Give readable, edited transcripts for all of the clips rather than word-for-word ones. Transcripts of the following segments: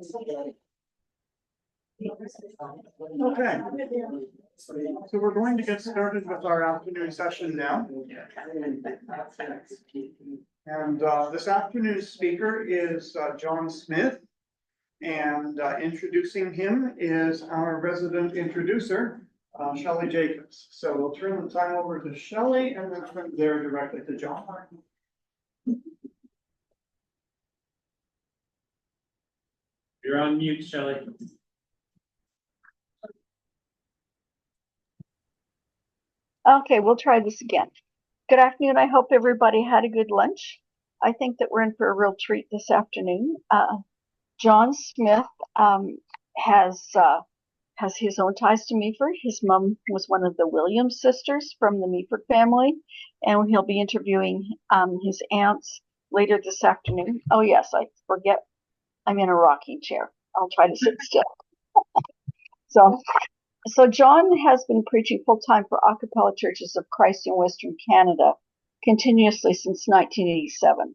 Okay, so we're going to get started with our afternoon session now. And this afternoon's speaker is John Smith. And introducing him is our resident introducer, Shelley Jacobs. So we'll turn the time over to Shelley and then from there directly to John. You're on mute, Shelley. Okay, we'll try this again. Good afternoon. I hope everybody had a good lunch. I think that we're in for a real treat this afternoon. John Smith has his own ties to Meaford. His mom was one of the Williams sisters from the Meaford family, and he'll be interviewing his aunts later this afternoon. Oh yes, I forget. I'm in a rocking chair. I'll try to sit still. So John has been preaching full-time for a cappella churches of Christ in Western Canada continuously since 1987.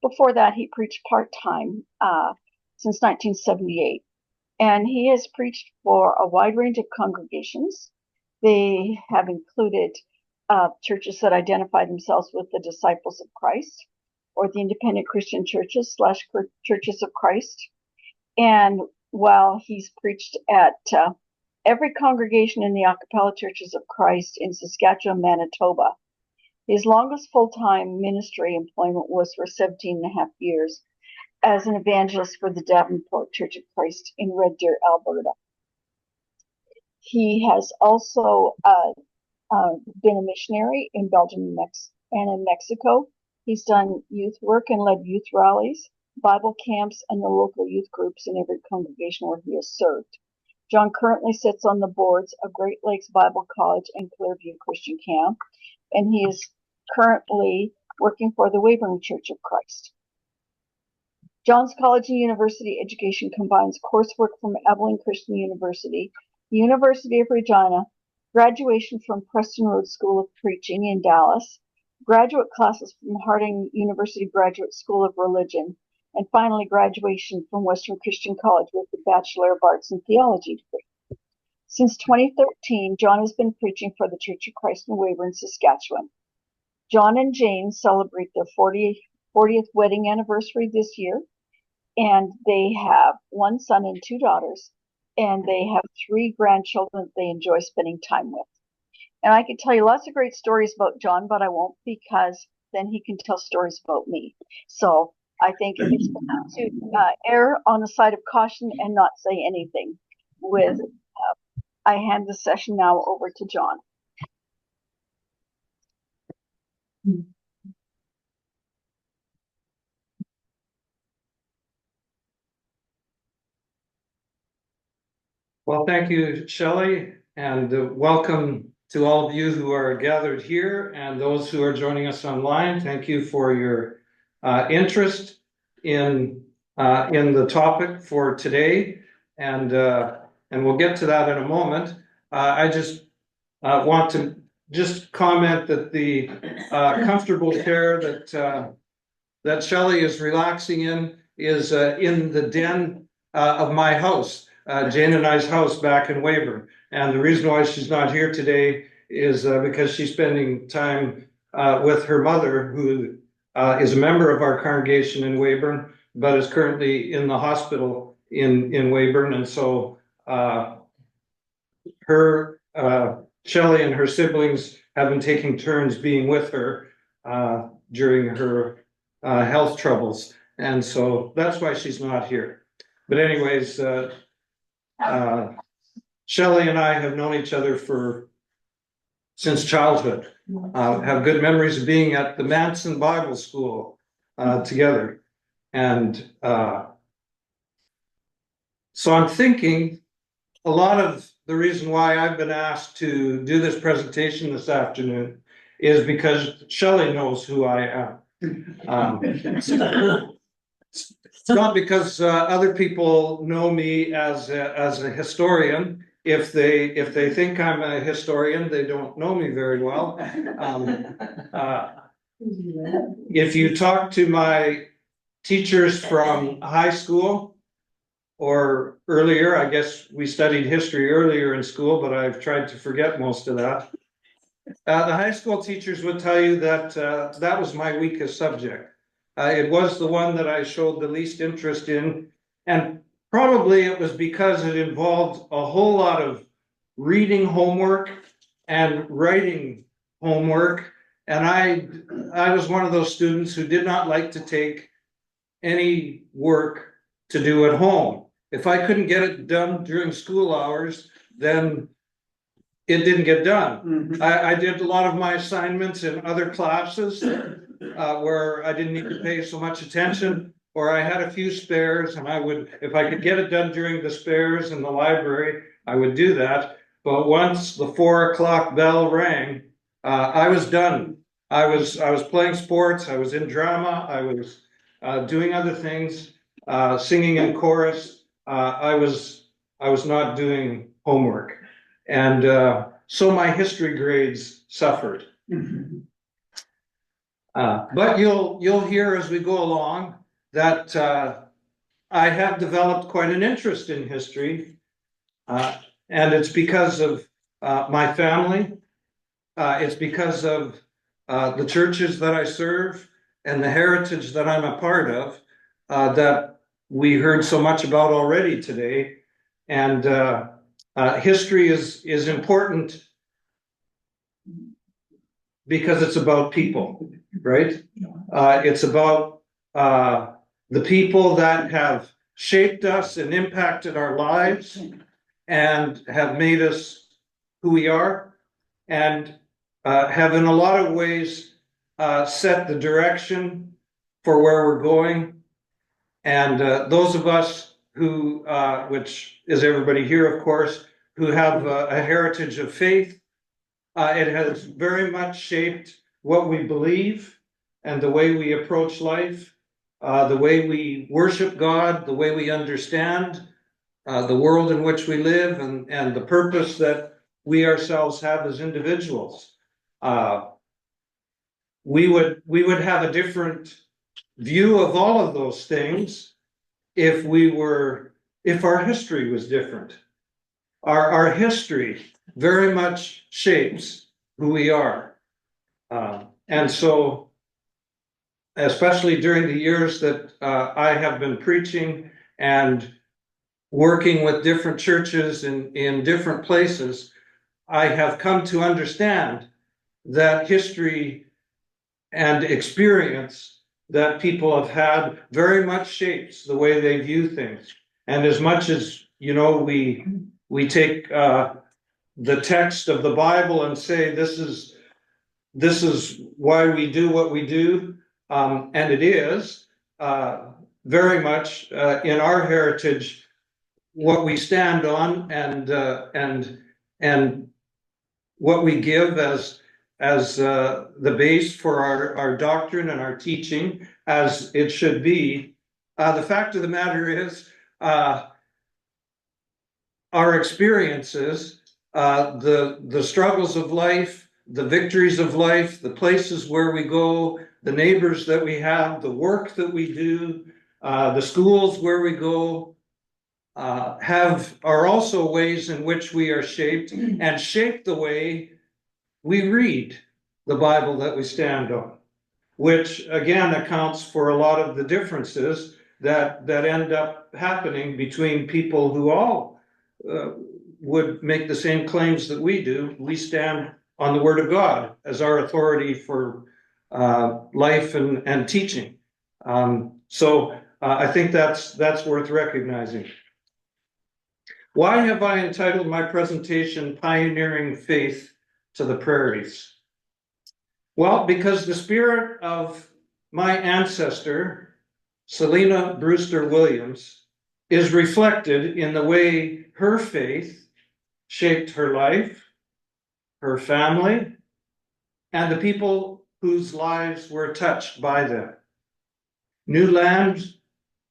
Before that, he preached part-time since 1978. And he has preached for a wide range of congregations. They have included churches that identify themselves with the Disciples of Christ, or the Independent Christian Churches / Churches of Christ. And while he's preached at every congregation in the a cappella Churches of Christ in Saskatchewan, Manitoba, his longest full-time ministry employment was for 17.5 years as an evangelist for the Davenport Church of Christ in Red Deer, Alberta. He has also been a missionary in Belgium and in Mexico. He's done youth work and led youth rallies, Bible camps, and the local youth groups in every congregation where he has served. John currently sits on the boards of Great Lakes Bible College and Clearview Christian Camp, and he is currently working for the Weyburn Church of Christ. John's college and university education combines coursework from Abilene Christian University, the University of Regina, graduation from Preston Road School of Preaching in Dallas, graduate classes from Harding University Graduate School of Religion, and finally graduation from Western Christian College with the Bachelor of Arts in Theology degree. Since 2013, John has been preaching for the Church of Christ in Weyburn, Saskatchewan. John and Jane celebrate their 40th wedding anniversary this year, and they have one son and 2 daughters, and they have 3 grandchildren that they enjoy spending time with. And I could tell you lots of great stories about John, but I won't, because then he can tell stories about me. So I think it's best to err on the side of caution and not say anything. I hand the session now over to John. Well, thank you, Shelley, and welcome to all of you who are gathered here and those who are joining us online. Thank you for your interest in the topic for today, and we'll get to that in a moment. I just want to comment that the comfortable chair that Shelley is relaxing in is in the den of my house. Jane and I's house back in Weyburn. And the reason why she's not here today is because she's spending time with her mother, who is a member of our congregation in Weyburn, but is currently in the hospital in Weyburn. And so Shelley and her siblings have been taking turns being with her during her health troubles. And so that's why she's not here. But anyways, Shelley and I have known each other since childhood. Have good memories of being at the Manson Bible School together. And so I'm thinking a lot of the reason why I've been asked to do this presentation this afternoon is because Shelley knows who I am. It's not because other people know me as a historian. If they think I'm a historian, they don't know me very well. If you talk to my teachers from high school, or earlier. I guess we studied history earlier in school, but I've tried to forget most of that. The high school teachers would tell you that that was my weakest subject. It was the one that I showed the least interest in, and probably it was because it involved a whole lot of reading homework and writing homework. And I was one of those students who did not like to take any work to do at home. If I couldn't get it done during school hours, then it didn't get done. Mhm. I did a lot of my assignments in other classes where I didn't need to pay so much attention, or I had a few spares, and I would, if I could get it done during the spares in the library, I would do that. But once the 4 o'clock bell rang, I was done. I was playing sports, I was in drama, I was doing other things, singing in chorus. I was not doing homework. And so my history grades suffered. Mhm. But you'll hear as we go along that I have developed quite an interest in history, and it's because of my family. It's because of the churches that I serve and the heritage that I'm a part of that we heard so much about already today. And history is important because it's about people, right? It's about the people that have shaped us and impacted our lives and have made us who we are, and have in a lot of ways set the direction for where we're going. And those of us who, which is everybody here, of course, who have a heritage of faith, it has very much shaped what we believe and the way we approach life, the way we worship God, the way we understand the world in which we live, and the purpose that we ourselves have as individuals. We would have a different view of all of those things if our history was different. Our history very much shapes who we are. And so, especially during the years that I have been preaching and working with different churches in different places, I have come to understand that history and experience that people have had very much shapes the way they view things. And as much as, we take the text of the Bible and say, this is why we do what we do, and it is very much in our heritage what we stand on, and what we give as the base for our doctrine and our teaching, as it should be. The fact of the matter is, our experiences, the struggles of life, the victories of life, the places where we go, the neighbors that we have, the work that we do, the schools where we go, are also ways in which we are shaped and shape the way we read the Bible that we stand on, which again accounts for a lot of the differences that end up happening between people who all would make the same claims that we do. We stand on the Word of God as our authority for life and teaching. So I think that's worth recognizing. Why have I entitled my presentation Pioneering Faith to the Prairies? Well, because the spirit of my ancestor, Selina Brewster Williams, is reflected in the way her faith shaped her life, her family, and the people whose lives were touched by them. New land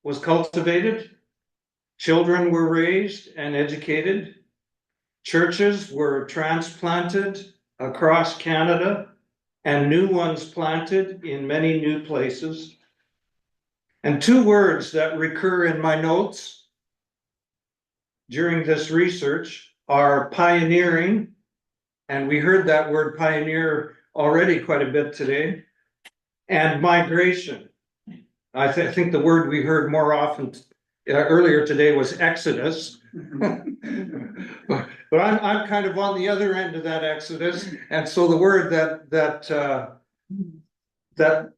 was cultivated, children were raised and educated, churches were transplanted across Canada, and new ones planted in many new places. And two words that recur in my notes during this research are pioneering, and we heard that word pioneer already quite a bit today, and migration. I think the word we heard more often earlier today was exodus. But I'm kind of on the other end of that exodus, and so the word that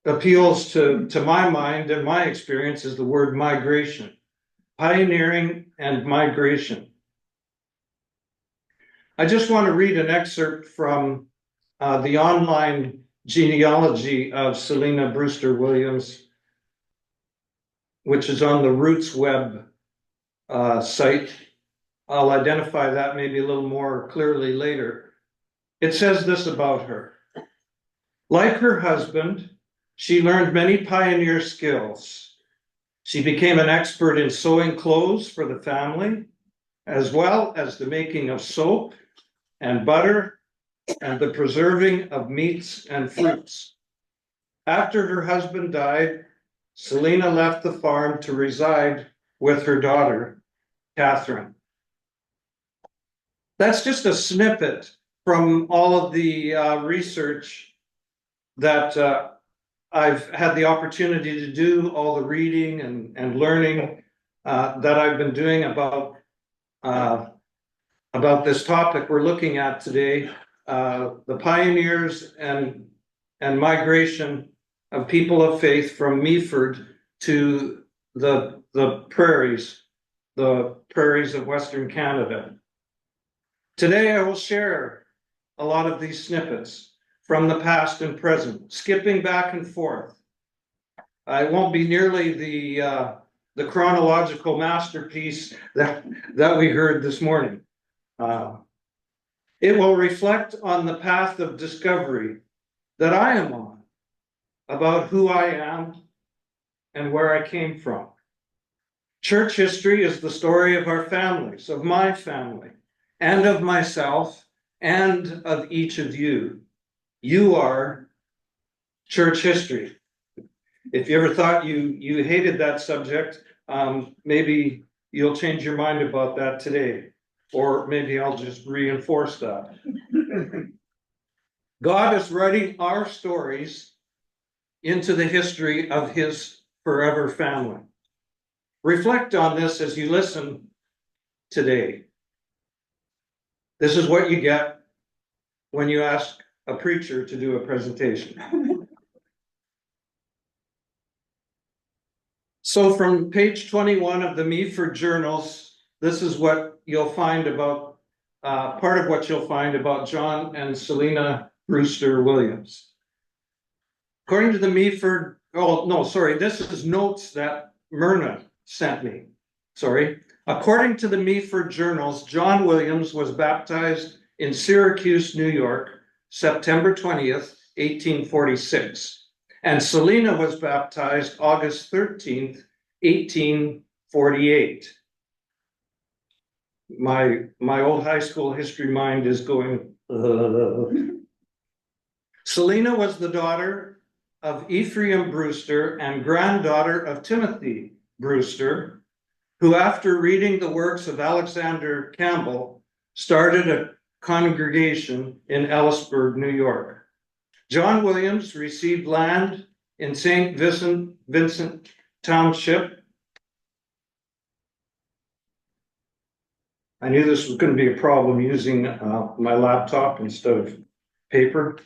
appeals to my mind and my experience is the word migration, pioneering and migration. I just want to read an excerpt from the online genealogy of Selina Brewster Williams, which is on the Roots web site. I'll identify that maybe a little more clearly later. It says this about her. Like her husband, she learned many pioneer skills. She became an expert in sewing clothes for the family, as well as the making of soap and butter and the preserving of meats and fruits. After her husband died, Selina left the farm to reside with her daughter, Catherine. That's just a snippet from all of the research that I've had the opportunity to do, all the reading and learning that I've been doing about this topic we're looking at today, the pioneers and migration of people of faith from Meaford to the prairies of Western Canada. Today, I will share a lot of these snippets from the past and present, skipping back and forth. I won't be nearly the chronological masterpiece that we heard this morning. It will reflect on the path of discovery that I am on about who I am and where I came from. Church history is the story of our families, of my family, and of myself, and of each of you. You are church history. If you ever thought you hated that subject, maybe you'll change your mind about that today, or maybe I'll just reinforce that. God is writing our stories into the history of his forever family. Reflect on this as you listen today. This is what you get when you ask a preacher to do a presentation. So from page 21 of the Meaford Journals, this is what you'll find about, part of what you'll find about John and Selina Brewster Williams. According to the Meaford, this is notes that Myrna sent me. According to the Meaford Journals, John Williams was baptized in Syracuse, New York, September 20th, 1846. And Selina was baptized August 13th, 1848. My old high school history mind is going. Selina was the daughter of Ephraim Brewster and granddaughter of Timothy Brewster, who, after reading the works of Alexander Campbell, started a congregation in Ellisburg, New York. John Williams received land in St. Vincent Township. I knew this was going to be a problem using my laptop instead of paper.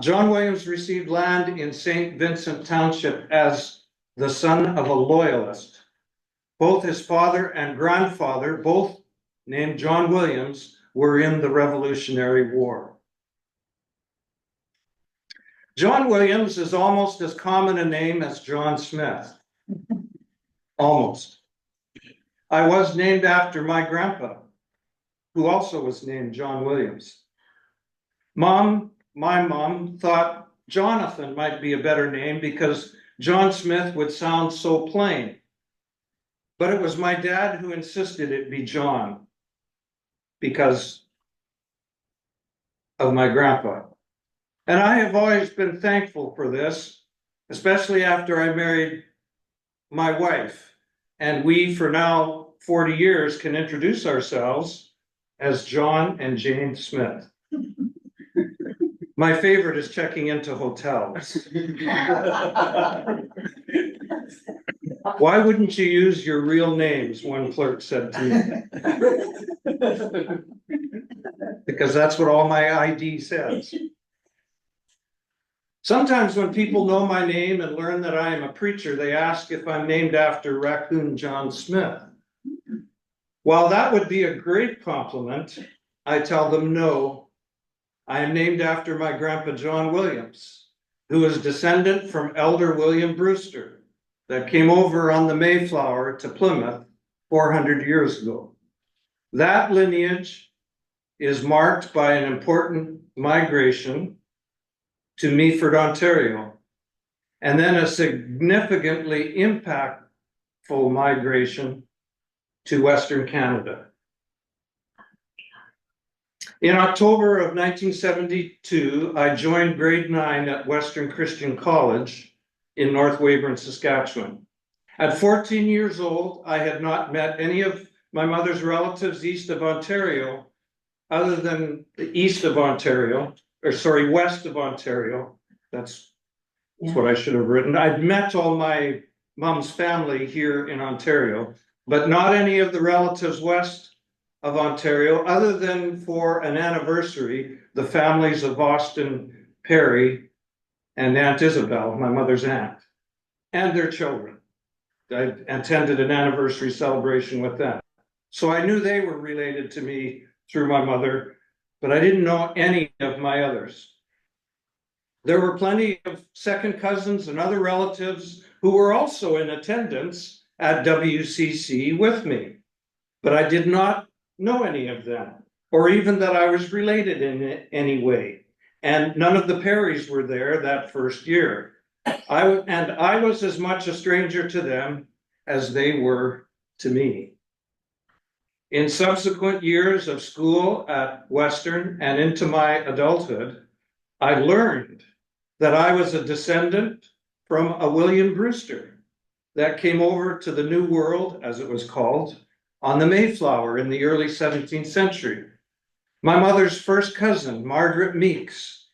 John Williams received land in St. Vincent Township as the son of a loyalist. Both his father and grandfather, both named John Williams, were in the Revolutionary War. John Williams is almost as common a name as John Smith. Almost. I was named after my grandpa, who also was named John Williams. My mom thought Jonathan might be a better name because John Smith would sound so plain. But it was my dad who insisted it be John because of my grandpa. And I have always been thankful for this, especially after I married my wife. And we, for now, 40 years can introduce ourselves as John and Jane Smith. My favorite is checking into hotels. Why wouldn't you use your real names? One clerk said to me. Because that's what all my ID says. Sometimes when people know my name and learn that I am a preacher, they ask if I'm named after Raccoon John Smith. While that would be a great compliment, I tell them no. I am named after my grandpa John Williams, who is descendant from Elder William Brewster that came over on the Mayflower to Plymouth 400 years ago. That lineage is marked by an important migration to Meaford, Ontario, and then a significantly impactful migration to Western Canada. In October of 1972, I joined grade 9 at Western Christian College in North Weyburn, Saskatchewan. At 14 years old, I had not met any of my mother's relatives east of Ontario, other than the east of Ontario, west of Ontario. That's what I should have written. I'd met all my mom's family here in Ontario, but not any of the relatives west of Ontario, other than for an anniversary, the families of Austin Perry and Aunt Isabel, my mother's aunt, and their children. I attended an anniversary celebration with them. So I knew they were related to me through my mother, but I didn't know any of my others. There were plenty of second cousins and other relatives who were also in attendance at WCC with me, but I did not know any of them, or even that I was related in any way. And none of the Prairies were there that first year. I was as much a stranger to them as they were to me. In subsequent years of school at Western and into my adulthood, I learned that I was a descendant from a William Brewster that came over to the New World, as it was called, on the Mayflower in the early 17th century. My mother's first cousin, Margaret Meeks,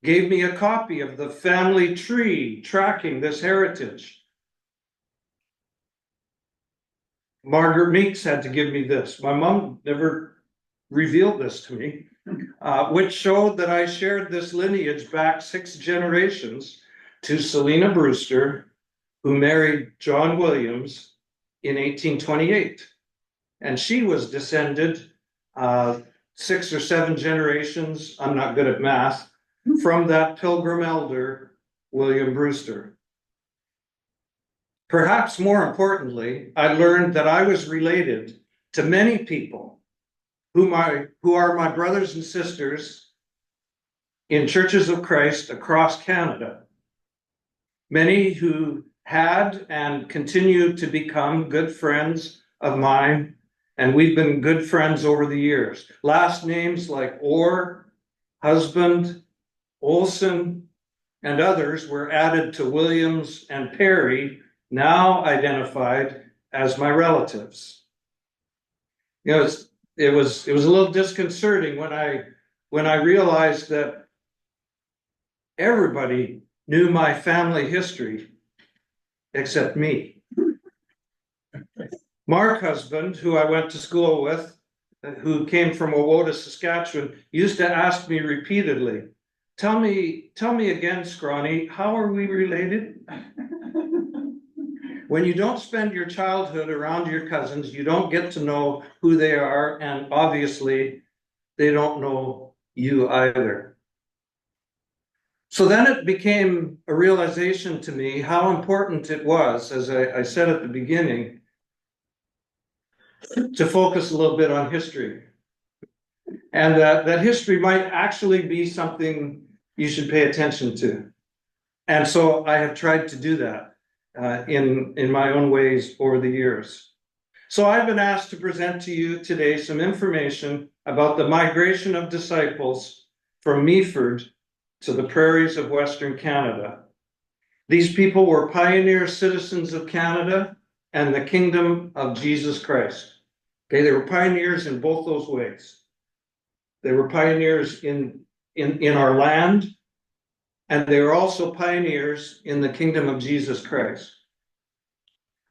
gave me a copy of the family tree tracking this heritage. Margaret Meeks had to give me this. My mom never revealed this to me, which showed that I shared this lineage back 6 generations to Selina Brewster, who married John Williams in 1828. And she was descended 6 or 7 generations, I'm not good at math, from that pilgrim elder, William Brewster. Perhaps more importantly, I learned that I was related to many people who are my brothers and sisters in churches of Christ across Canada. Many who had and continue to become good friends of mine, and we've been good friends over the years. Last names like Orr, Husband, Olson, and others were added to Williams and Perry, now identified as my relatives. You know, it was a little disconcerting when I realized that everybody knew my family history except me. Mark Husband, who I went to school with, who came from Owota, Saskatchewan, used to ask me repeatedly, tell me again, Scrawny, how are we related? When you don't spend your childhood around your cousins, you don't get to know who they are, and obviously they don't know you either. So then it became a realization to me how important it was, as I said at the beginning, to focus a little bit on history. And that history might actually be something you should pay attention to. And so I have tried to do that in my own ways over the years. So I've been asked to present to you today some information about the migration of disciples from Meaford to the prairies of Western Canada. These people were pioneer citizens of Canada and the kingdom of Jesus Christ. Okay, they were pioneers in both those ways. They were pioneers in our land, and they were also pioneers in the kingdom of Jesus Christ.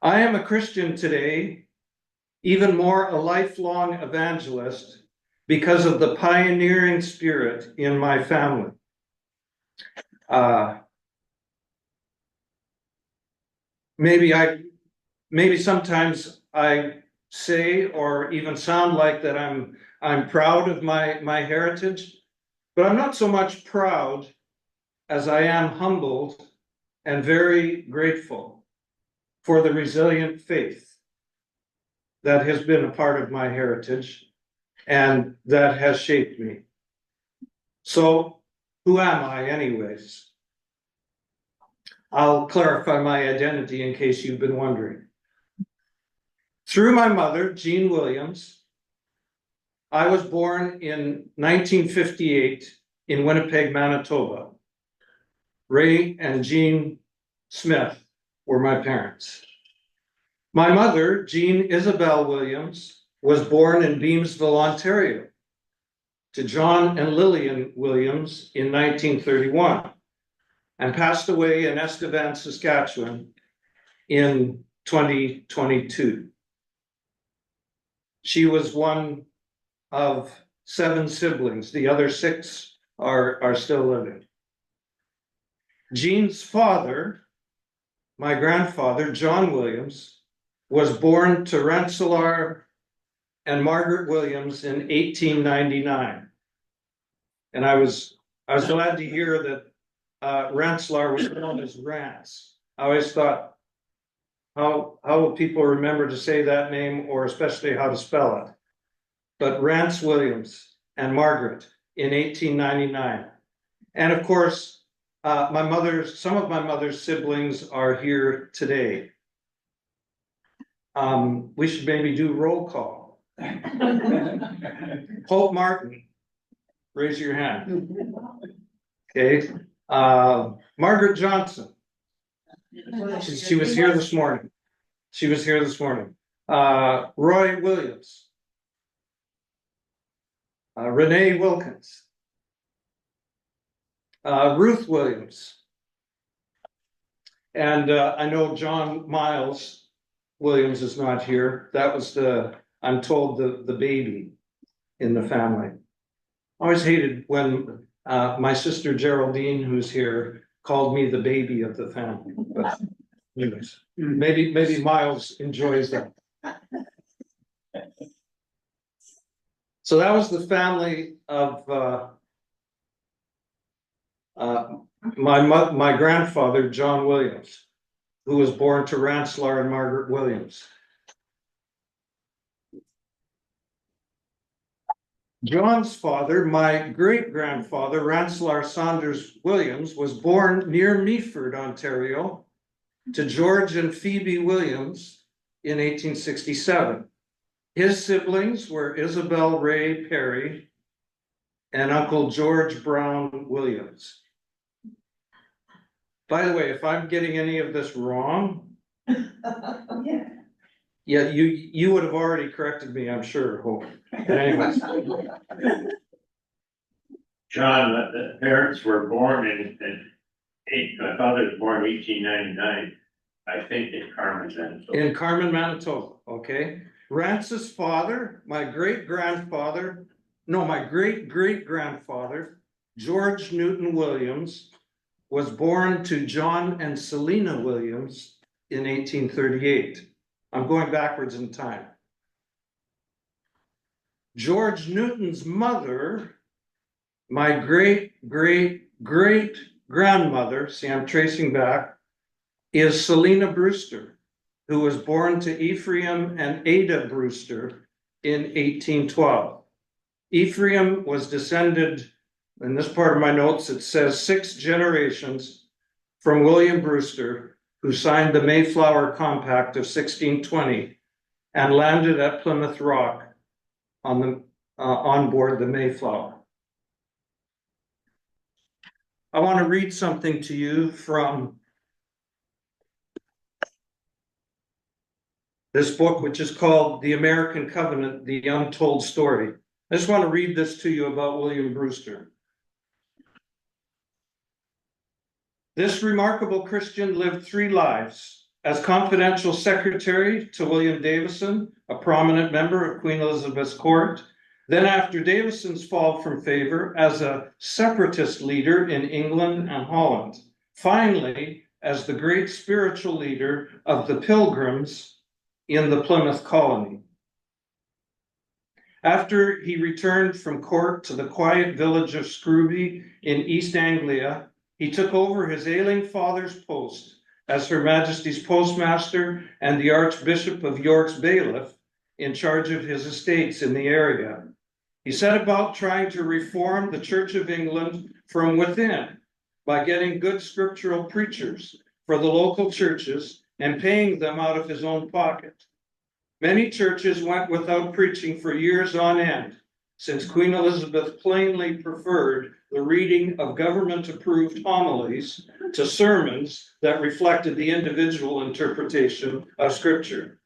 I am a Christian today, even more a lifelong evangelist because of the pioneering spirit in my family. Maybe sometimes I say or even sound like that I'm proud of my heritage, but I'm not so much proud as I am humbled and very grateful for the resilient faith that has been a part of my heritage and that has shaped me. So, who am I, anyways? I'll clarify my identity in case you've been wondering. Through my mother, Jean Williams, I was born in 1958 in Winnipeg, Manitoba. Ray and Jean Smith were my parents. My mother, Jean Isabel Williams, was born in Beamsville, Ontario, to John and Lillian Williams in 1931, and passed away in Estevan, Saskatchewan in 2022. She was one of 7 siblings. The other 6 are still living. Jean's father, my grandfather, John Williams, was born to Rensselaer and Margaret Williams in 1899. And I was glad to hear that Rensselaer was known as Rance. I always thought, how will people remember to say that name, or especially how to spell it? But Rance Williams and Margaret in 1899. And of course, some of my mother's siblings are here today. We should maybe do roll call. Hope Martin, raise your hand. Okay. Margaret Johnson. She was here this morning. Roy Williams. Renee Wilkins. Ruth Williams. And I know John Miles Williams is not here. That was I'm told, the baby in the family. I always hated when my sister Geraldine, who's here, called me the baby of the family. But anyways, maybe Miles enjoys that. So that was the family of my grandfather, John Williams, who was born to Rensselaer and Margaret Williams. John's father, my great-grandfather, Rensselaer Saunders Williams, was born near Meaford, Ontario, to George and Phoebe Williams in 1867. His siblings were Isabel Ray Perry and Uncle George Brown Williams. By the way, if I'm getting any of this wrong, yeah, you would have already corrected me, I'm sure. Hope. But anyways. John, the parents were born my father was born in 1899, I think in Carmen, Manitoba. In Carmen, Manitoba, okay. Rance's father, my great-grandfather, George Newton Williams, was born to John and Selina Williams in 1838. I'm going backwards in time. George Newton's mother, my great-great-great-grandmother, see, I'm tracing back, is Selina Brewster, who was born to Ephraim and Ada Brewster in 1812. Ephraim was descended, in this part of my notes, it says 6 generations from William Brewster, who signed the Mayflower Compact of 1620 and landed at Plymouth Rock on board the Mayflower. I want to read something to you from this book, which is called The American Covenant, The Untold Story. I just want to read this to you about William Brewster. This remarkable Christian lived 3 lives: as confidential secretary to William Davison, a prominent member of Queen Elizabeth's court; then, after Davison's fall from favor, as a separatist leader in England and Holland; finally, as the great spiritual leader of the Pilgrims in the Plymouth colony. After he returned from court to the quiet village of Scrooby in East Anglia, he took over his ailing father's post as Her Majesty's postmaster and the Archbishop of York's bailiff in charge of his estates in the area. He set about trying to reform the Church of England from within by getting good scriptural preachers for the local churches and paying them out of his own pocket. Many churches went without preaching for years on end, since Queen Elizabeth plainly preferred the reading of government-approved homilies to sermons that reflected the individual interpretation of Scripture.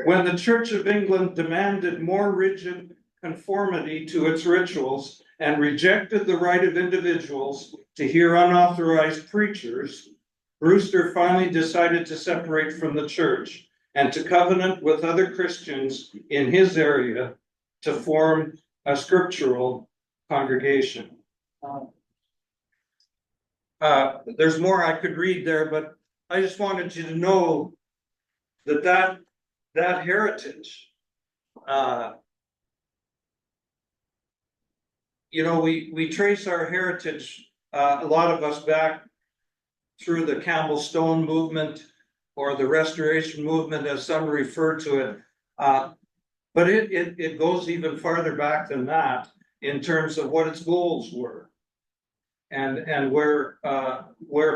When the Church of England demanded more rigid conformity to its rituals and rejected the right of individuals to hear unauthorized preachers, Brewster finally decided to separate from the church and to covenant with other Christians in his area to form a scriptural congregation. There's more I could read there, but I just wanted you to know that heritage, we trace our heritage, a lot of us, back through the Campbell Stone movement or the Restoration movement, as some refer to it. But it goes even farther back than that in terms of what its goals were, and where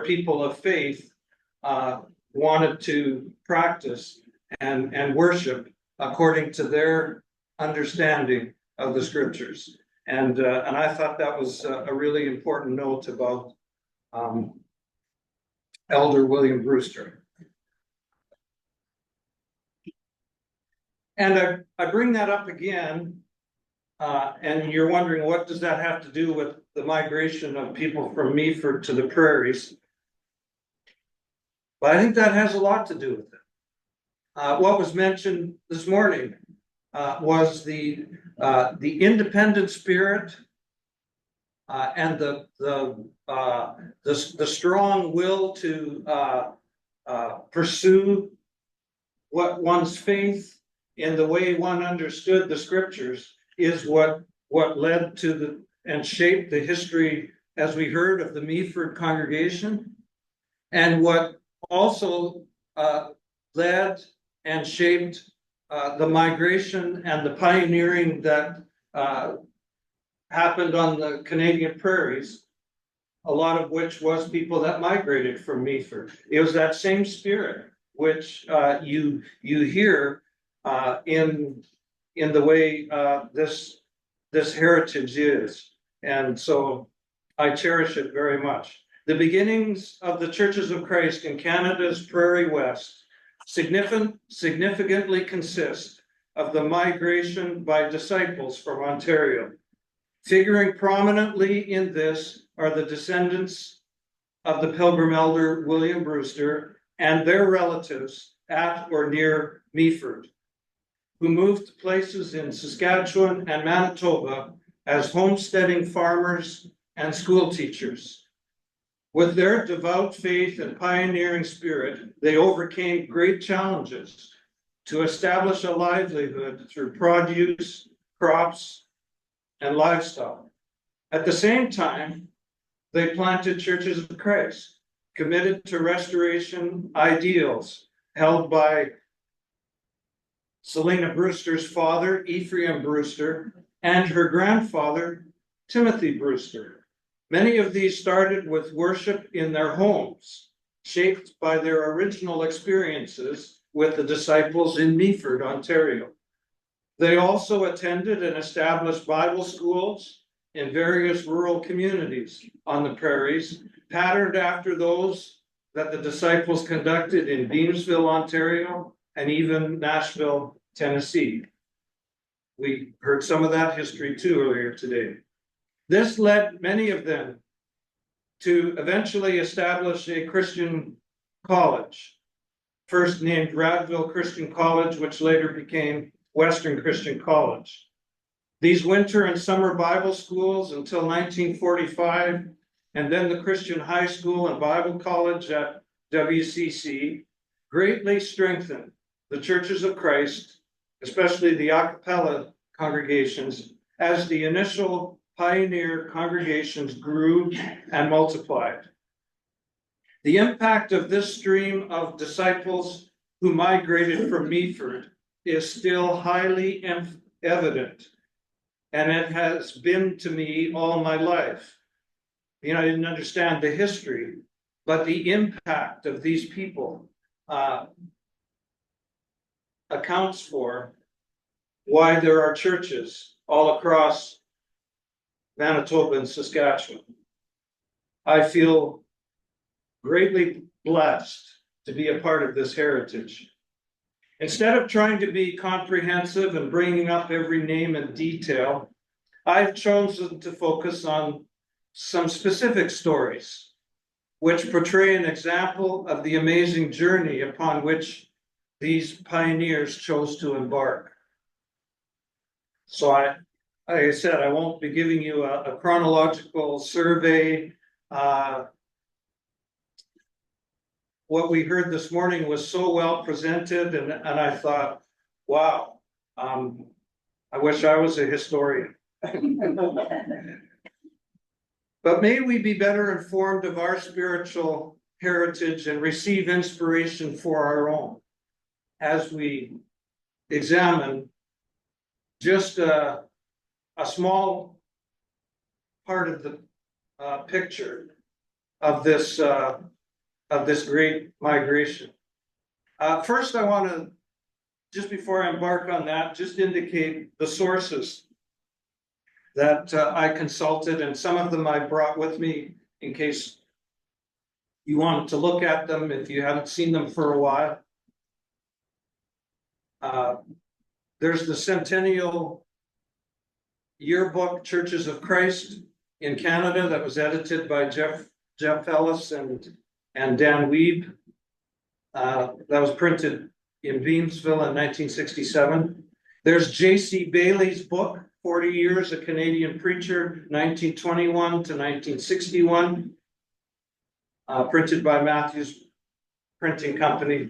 people of faith wanted to practice and worship according to their understanding of the scriptures. And I thought that was a really important note about Elder William Brewster. And I bring that up again, and you're wondering, what does that have to do with the migration of people from Meaford to the Prairies? But I think that has a lot to do with it. What was mentioned this morning was the independent spirit and the strong will to pursue what one's faith in the way one understood the scriptures is what led to and shaped the history, as we heard, of the Meaford congregation, and what also led and shaped the migration and the pioneering that happened on the Canadian prairies, a lot of which was people that migrated from Meaford. It was that same spirit which you hear in the way this heritage is, and so I cherish it very much. The beginnings of the Churches of Christ in Canada's Prairie West significantly consist of the migration by disciples from Ontario. Figuring prominently in this are the descendants of the Pilgrim elder William Brewster and their relatives at or near Meaford, who moved to places in Saskatchewan and Manitoba as homesteading farmers and school teachers. With their devout faith and pioneering spirit, they overcame great challenges to establish a livelihood through produce, crops, and livestock. At the same time, they planted Churches of Christ, committed to restoration ideals held by Selina Brewster's father, Ephraim Brewster, and her grandfather, Timothy Brewster. Many of these started with worship in their homes, shaped by their original experiences with the disciples in Meaford, Ontario. They also attended and established Bible schools in various rural communities on the prairies, patterned after those that the disciples conducted in Beamsville, Ontario, and even Nashville, Tennessee. We heard some of that history too earlier today. This led many of them to eventually establish a Christian college, first named Radville Christian College, which later became Western Christian College. These winter and summer Bible schools until 1945, and then the Christian High School and Bible College at WCC, greatly strengthened the churches of Christ, especially the a cappella congregations, as the initial pioneer congregations grew and multiplied. The impact of this stream of disciples who migrated from Meaford is still highly evident, and it has been to me all my life. You know, I didn't understand the history, but the impact of these people accounts for why there are churches all across Manitoba and Saskatchewan. I feel greatly blessed to be a part of this heritage. Instead of trying to be comprehensive and bringing up every name in detail, I've chosen to focus on some specific stories which portray an example of the amazing journey upon which these pioneers chose to embark. So like I said, I won't be giving you a chronological survey. What we heard this morning was so well presented, and I thought, wow, I wish I was a historian. But may we be better informed of our spiritual heritage and receive inspiration for our own as we examine just a small part of the picture of this great migration. First, I want to, just before I embark on that, just indicate the sources that I consulted, and some of them I brought with me in case you wanted to look at them if you haven't seen them for a while. There's the Centennial Yearbook Churches of Christ in Canada that was edited by Jeff Ellis and Dan Weeb. That was printed in Beamsville in 1967. There's J.C. Bailey's book, 40 Years, a Canadian Preacher, 1921 to 1961, printed by Matthews Printing Company.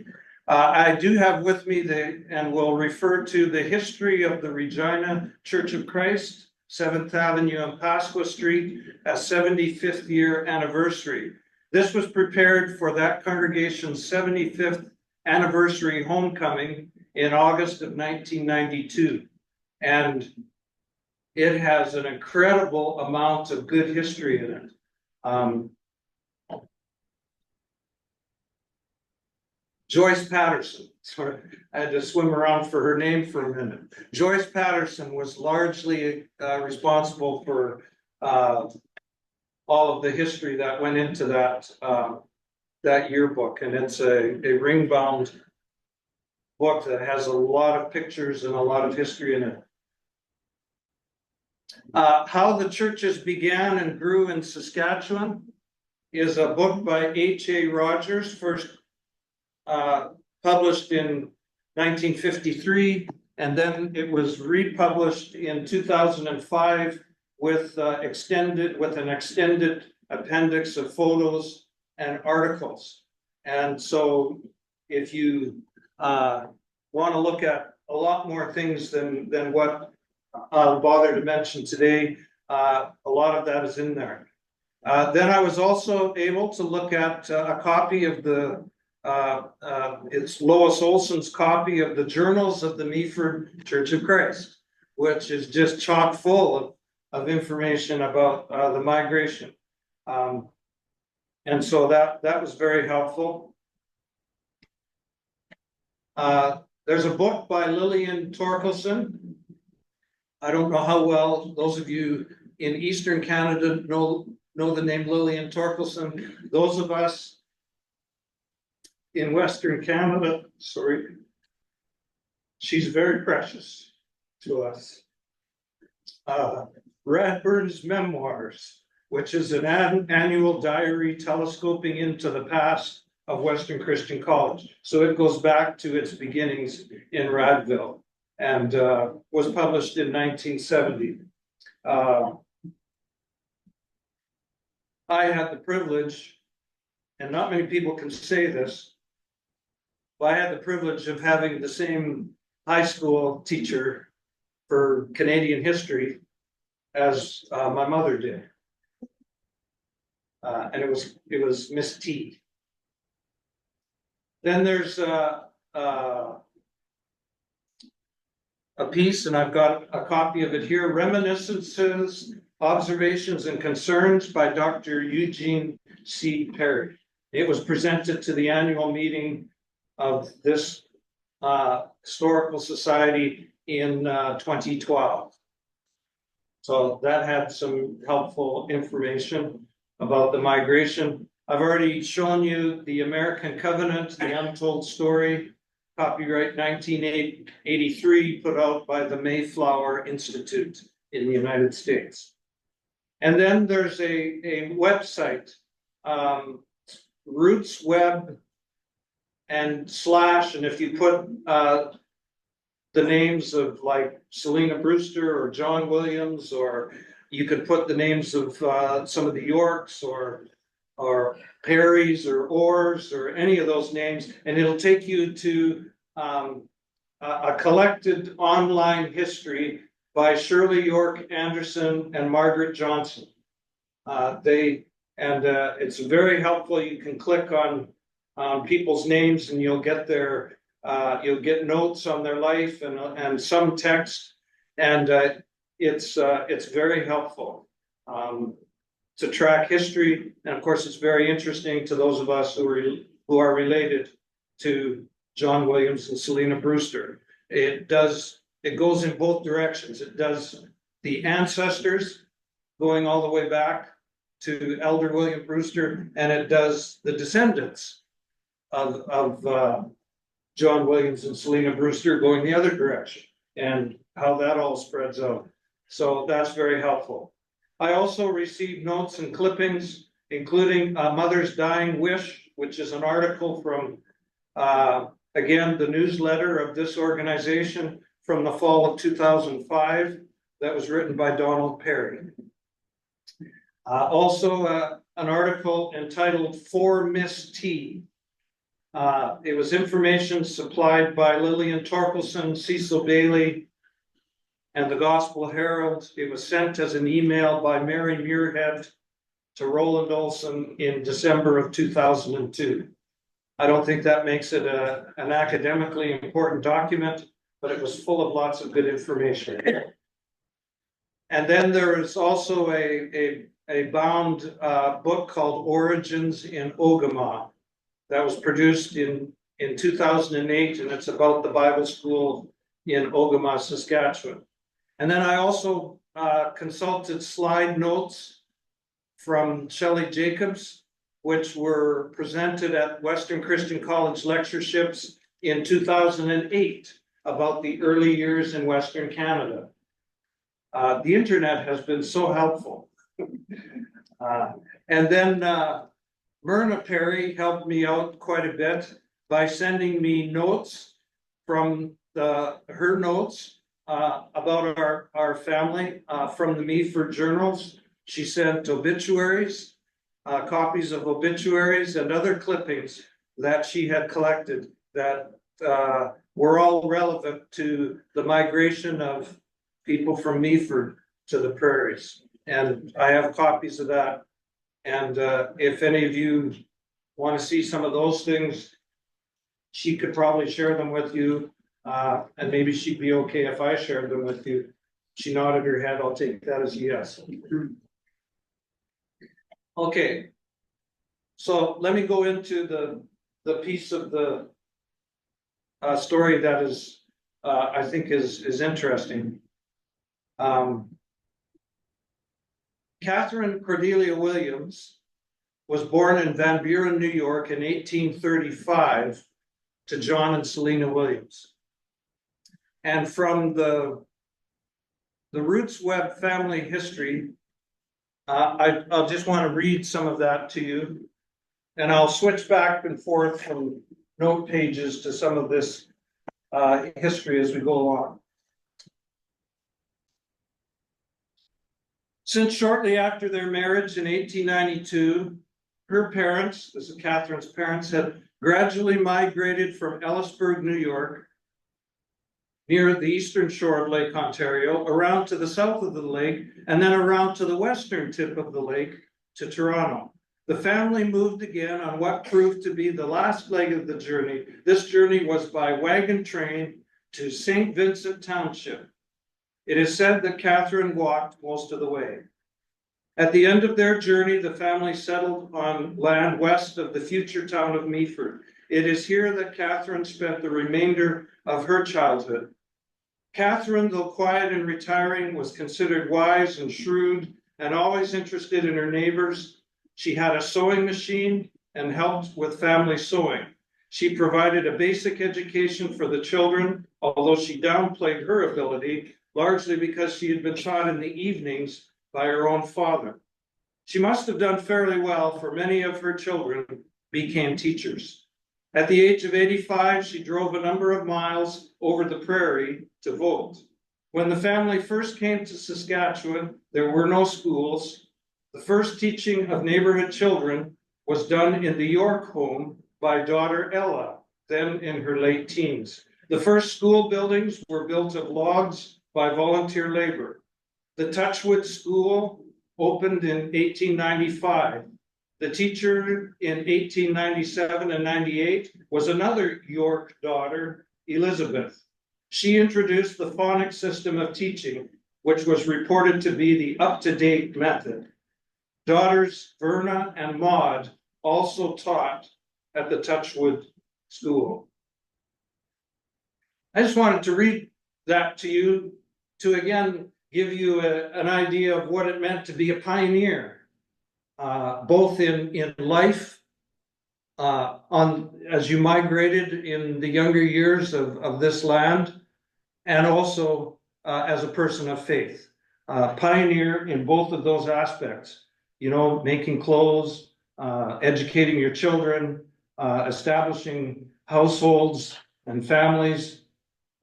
I do have with me and will refer to the history of the Regina Church of Christ, 7th Avenue and Pasqua Street, a 75th year anniversary. This was prepared for that congregation's 75th anniversary homecoming in August of 1992. And it has an incredible amount of good history in it. Joyce Patterson, I had to swim around for her name for a minute. Joyce Patterson was largely responsible for all of the history that went into that yearbook, and it's a ring-bound book that has a lot of pictures and a lot of history in it. How the Churches Began and Grew in Saskatchewan is a book by H.A. Rogers, first published in 1953, and then it was republished in 2005 with an extended appendix of photos and articles. And so if you want to look at a lot more things than what I'll bother to mention today, a lot of that is in there. Then I was also able to look at a copy of it's Lois Olson's copy of the Journals of the Meaford Church of Christ, which is just chock full of information about the migration. And so that was very helpful. There's a book by Lillian Torkelson. I don't know how well those of you in Eastern Canada know the name Lillian Torkelson. Those of us in Western Canada, she's very precious to us. Radburn's Memoirs, which is an annual diary telescoping into the past of Western Christian College. So it goes back to its beginnings in Radville and was published in 1970. I had the privilege, and not many people can say this, but I had the privilege of having the same high school teacher for Canadian history as my mother did. And it was Miss T. Then there's a piece, and I've got a copy of it here, Reminiscences, Observations and Concerns by Dr. Eugene C. Perry. It was presented to the annual meeting of this historical society in 2012. So that had some helpful information about the migration. I've already shown you the American Covenant, the Untold Story, copyright 1983, put out by the Mayflower Institute in the United States. And then there's a website, Roots Web and / and if you put the names of like Selena Brewster or John Williams, or you could put the names of some of the Yorks or Prairies or Orrs or any of those names, and it'll take you to a collected online history by Shirley York Anderson and Margaret Johnson. It's very helpful. You can click on people's names and you'll get you'll get notes on their life and some text, and it's very helpful to track history. And of course, it's very interesting to those of us who are related to John Williams and Selena Brewster. It goes in both directions. It does the ancestors going all the way back to Elder William Brewster, and it does the descendants of John Williams and Selena Brewster going the other direction, and how that all spreads out. So that's very helpful. I also received notes and clippings, including Mother's Dying Wish, which is an article from, again, the newsletter of this organization from the fall of 2005 that was written by Donald Perry. Also, an article entitled For Miss T. It was information supplied by Lillian Torkelson, Cecil Bailey, and the Gospel Herald. It was sent as an email by Mary Muirhead to Roland Olson in December of 2002. I don't think that makes it an academically important document, but it was full of lots of good information. And then there is also a bound book called Origins in Ogama that was produced in 2008, and it's about the Bible school in Ogama, Saskatchewan. And then I also consulted slide notes from Shelley Jacobs, which were presented at Western Christian College lectureships in 2008 about the early years in Western Canada. The internet has been so helpful. And then Myrna Perry helped me out quite a bit by sending me notes from her notes about our family from the Meaford journals. She sent obituaries, copies of obituaries and other clippings that she had collected that were all relevant to the migration of people from Meaford to the Prairies. And I have copies of that. And if any of you want to see some of those things, she could probably share them with you. And maybe she'd be okay if I shared them with you. She nodded her head. I'll take that as a yes. Okay. So let me go into the piece of the story that is, I think is interesting. Catherine Cordelia Williams was born in Van Buren, New York in 1835 to John and Selena Williams. And from the Roots Web family history, I'll just want to read some of that to you. And I'll switch back and forth from note pages to some of this history as we go along. Since shortly after their marriage in 1892, her parents, this is Catherine's parents, had gradually migrated from Ellisburg, New York, near the eastern shore of Lake Ontario, around to the south of the lake, and then around to the western tip of the lake to Toronto. The family moved again on what proved to be the last leg of the journey. This journey was by wagon train to St. Vincent Township. It is said that Catherine walked most of the way. At the end of their journey, the family settled on land west of the future town of Meaford. It is here that Catherine spent the remainder of her childhood. Catherine, though quiet and retiring, was considered wise and shrewd and always interested in her neighbors. She had a sewing machine and helped with family sewing. She provided a basic education for the children, although she downplayed her ability, largely because she had been taught in the evenings by her own father. She must have done fairly well, for many of her children became teachers. At the age of 85, she drove a number of miles over the prairie to vote. When the family first came to Saskatchewan, there were no schools. The first teaching of neighborhood children was done in the York home by daughter Ella, then in her late teens. The first school buildings were built of logs by volunteer labor. The Touchwood School opened in 1895. The teacher in 1897 and 98 was another York daughter, Elizabeth. She introduced the phonics system of teaching, which was reported to be the up-to-date method. Daughters Verna and Maud also taught at the Touchwood School. I just wanted to read that to you to again give you an idea of what it meant to be a pioneer, both in life, as you migrated in the younger years of this land, and also as a person of faith. Pioneer in both of those aspects, you know, making clothes, educating your children, establishing households and families.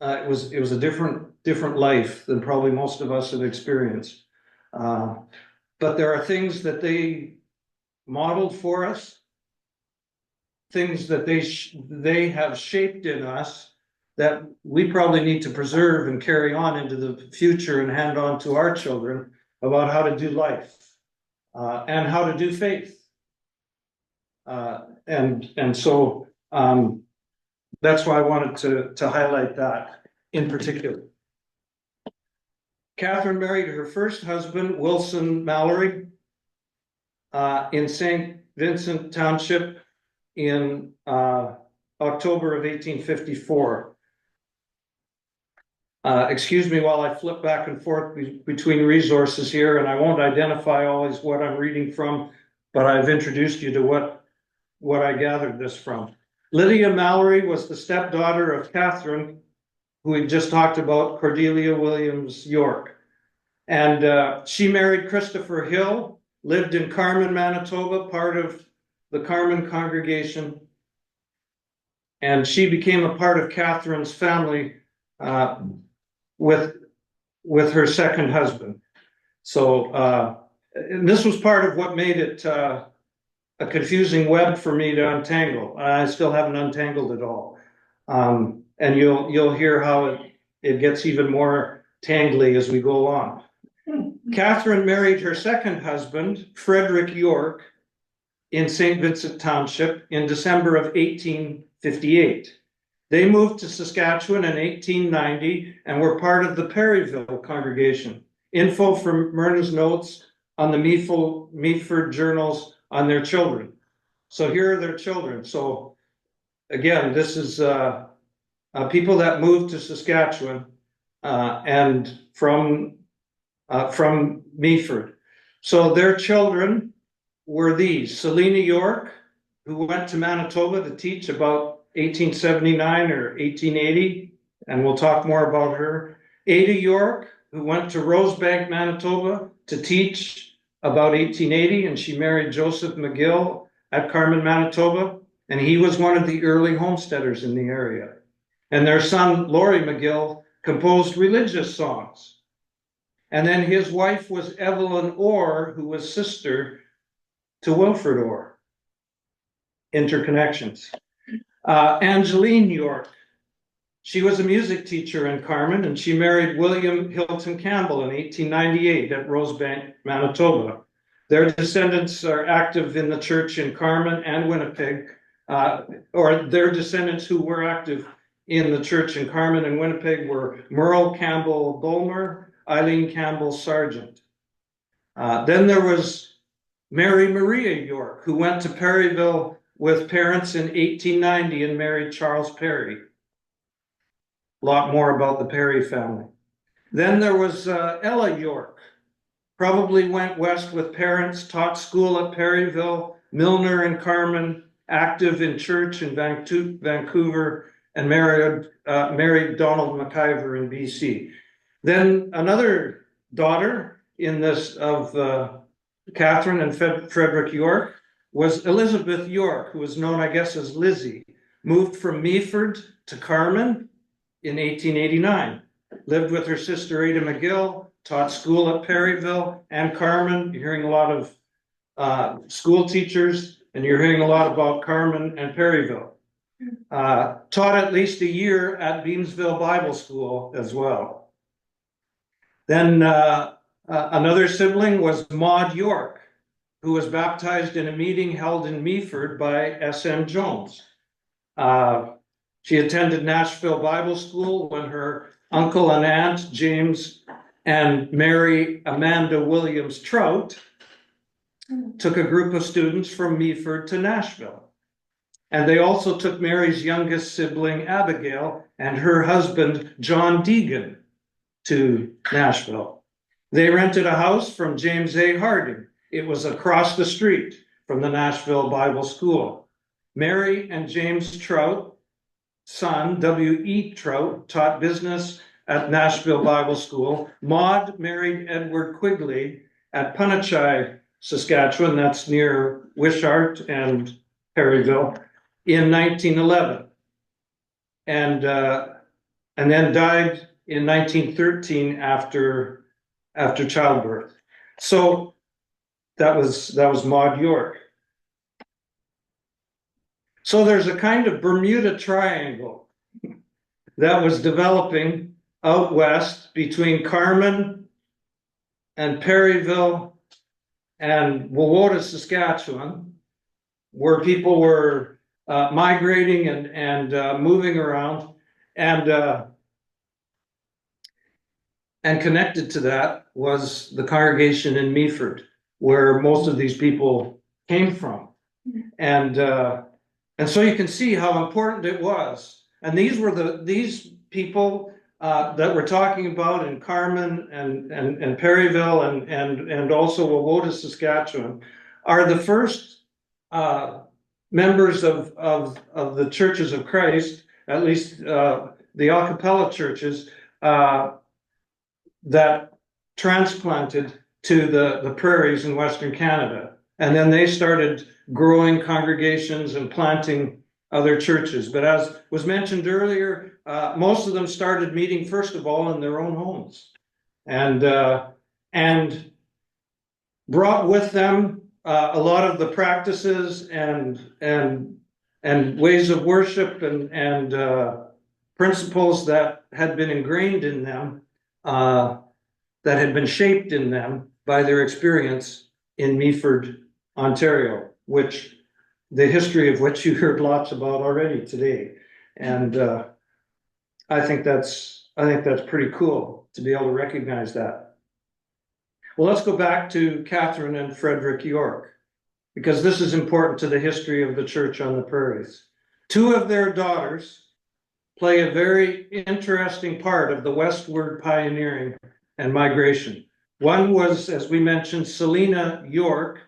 It was a different life than probably most of us have experienced. But there are things that they modeled for us, things that they have shaped in us that we probably need to preserve and carry on into the future and hand on to our children about how to do life and how to do faith. And so that's why I wanted to highlight that in particular. Catherine married her first husband, Wilson Mallory, in St. Vincent Township in October of 1854. Excuse me while I flip back and forth between resources here, and I won't identify always what I'm reading from, but I've introduced you to what I gathered this from. Lydia Mallory was the stepdaughter of Catherine, who we just talked about, Cordelia Williams York. And she married Christopher Hill, lived in Carman, Manitoba, part of the Carman congregation. And she became a part of Catherine's family with her second husband. So and this was part of what made it a confusing web for me to untangle. I still haven't untangled it all. And you'll hear how it gets even more tangly as we go along. Catherine married her second husband, Frederick York, in St. Vincent Township in December of 1858. They moved to Saskatchewan in 1890 and were part of the Prairieville congregation. Info from Myrna's notes on the Meaford journals on their children. So here are their children. So again, this is people that moved to Saskatchewan and from Meaford. So their children were these: Selina York, who went to Manitoba to teach about 1879 or 1880, and we'll talk more about her. Ada York, who went to Rosebank, Manitoba to teach about 1880, and she married Joseph McGill at Carmen, Manitoba, and he was one of the early homesteaders in the area. And their son, Laurie McGill, composed religious songs. And then his wife was Evelyn Orr, who was sister to Wilfred Orr. Interconnections. Angeline York, she was a music teacher in Carmen, and she married William Hilton Campbell in 1898 at Rosebank, Manitoba. Their descendants are active in the church in Carmen and Winnipeg, or their descendants who were active in the church in Carmen and Winnipeg were Merle Campbell Bulmer, Eileen Campbell Sargent. Then there was Mary Maria York, who went to Perryville with parents in 1890 and married Charles Perry. A lot more about the Perry family. Then there was Ella York, probably went west with parents, taught school at Perryville, Milner and Carmen, active in church in Vancouver, and married Donald McIver in BC. Then another daughter in this of Catherine and Frederick York was Elizabeth York, who was known, I guess, as Lizzie, moved from Meaford to Carmen in 1889, lived with her sister Ada McGill, taught school at Perryville and Carmen. You're hearing a lot of school teachers, and you're hearing a lot about Carmen and Perryville. Taught at least a year at Beamsville Bible School as well. Then another sibling was Maud York, who was baptized in a meeting held in Meaford by S.M. Jones. She attended Nashville Bible School when her uncle and aunt, James and Mary Amanda Williams Trout, took a group of students from Meaford to Nashville. And they also took Mary's youngest sibling, Abigail, and her husband, John Deegan, to Nashville. They rented a house from James A. Harding. It was across the street from the Nashville Bible School. Mary and James Trout, son, W.E. Trout, taught business at Nashville Bible School. Maud married Edward Quigley at Punachai, Saskatchewan, that's near Wishart and Perryville, in 1911, and then died in 1913 after childbirth. So that was Maud York. So there's a kind of Bermuda Triangle that was developing out west between Carmen and Perryville and Wawota, Saskatchewan, where people were migrating and moving around, and connected to that was the congregation in Meaford, where most of these people came from, and so you can see how important it was. And these were these people that we're talking about in Carmen and Perryville and also Wawota, Saskatchewan, are the first members of the Churches of Christ, at least the a cappella churches, that transplanted to the prairies in Western Canada. And then they started growing congregations and planting other churches. But as was mentioned earlier, most of them started meeting, first of all, in their own homes, and brought with them a lot of the practices and ways of worship and principles that had been ingrained in them, that had been shaped in them by their experience in Meaford, Ontario, which the history of which you heard lots about already today. And I think that's pretty cool to be able to recognize that. Well, let's go back to Catherine and Frederick York, because this is important to the history of the church on the prairies. Two of their daughters play a very interesting part of the westward pioneering and migration. One was, as we mentioned, Selina York,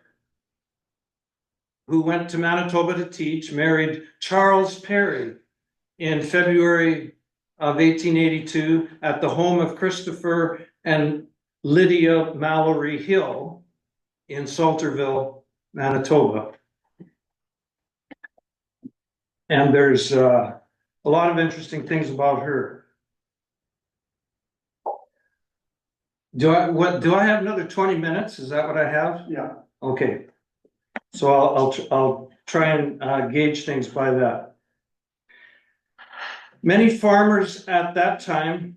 who went to Manitoba to teach, married Charles Perry in February of 1882 at the home of Christopher and Lydia Mallory Hill in Salterville, Manitoba. And there's a lot of interesting things about her. Do I have another 20 minutes? Is that what I have? Yeah. Okay. So I'll try and gauge things by that. Many farmers at that time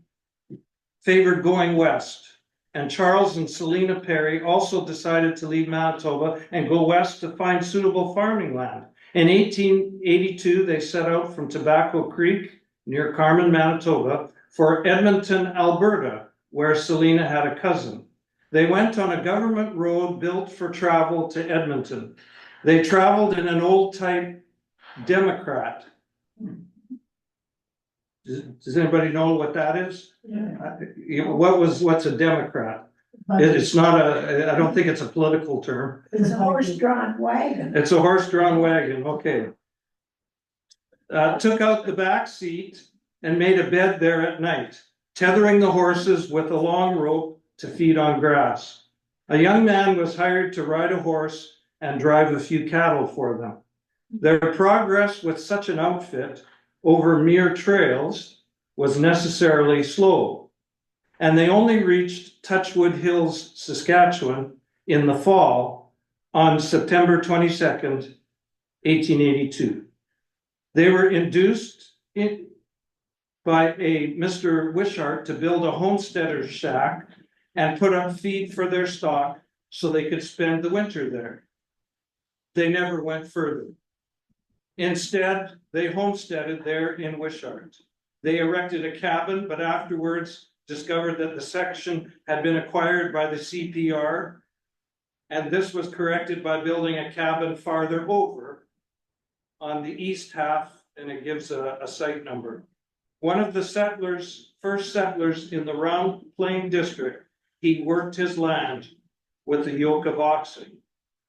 favored going west, and Charles and Selina Perry also decided to leave Manitoba and go west to find suitable farming land. In 1882, they set out from Tobacco Creek near Carman, Manitoba, for Edmonton, Alberta, where Selina had a cousin. They went on a government road built for travel to Edmonton. They traveled in an old type Democrat. Does anybody know what that is? Yeah. What's a Democrat? It's not I don't think it's a political term. It's a horse-drawn wagon. It's a horse-drawn wagon, okay. Took out the back seat and made a bed there at night, tethering the horses with a long rope to feed on grass. A young man was hired to ride a horse and drive a few cattle for them. Their progress with such an outfit over mere trails was necessarily slow, and they only reached Touchwood Hills, Saskatchewan in the fall on September 22nd, 1882. They were induced by a Mr. Wishart to build a homesteader's shack and put up feed for their stock so they could spend the winter there. They never went further. Instead, they homesteaded there in Wishart. They erected a cabin, but afterwards discovered that the section had been acquired by the CPR, and this was corrected by building a cabin farther over on the east half, and it gives a site number. One of the first settlers in the Round Plain district, he worked his land with a yoke of oxen.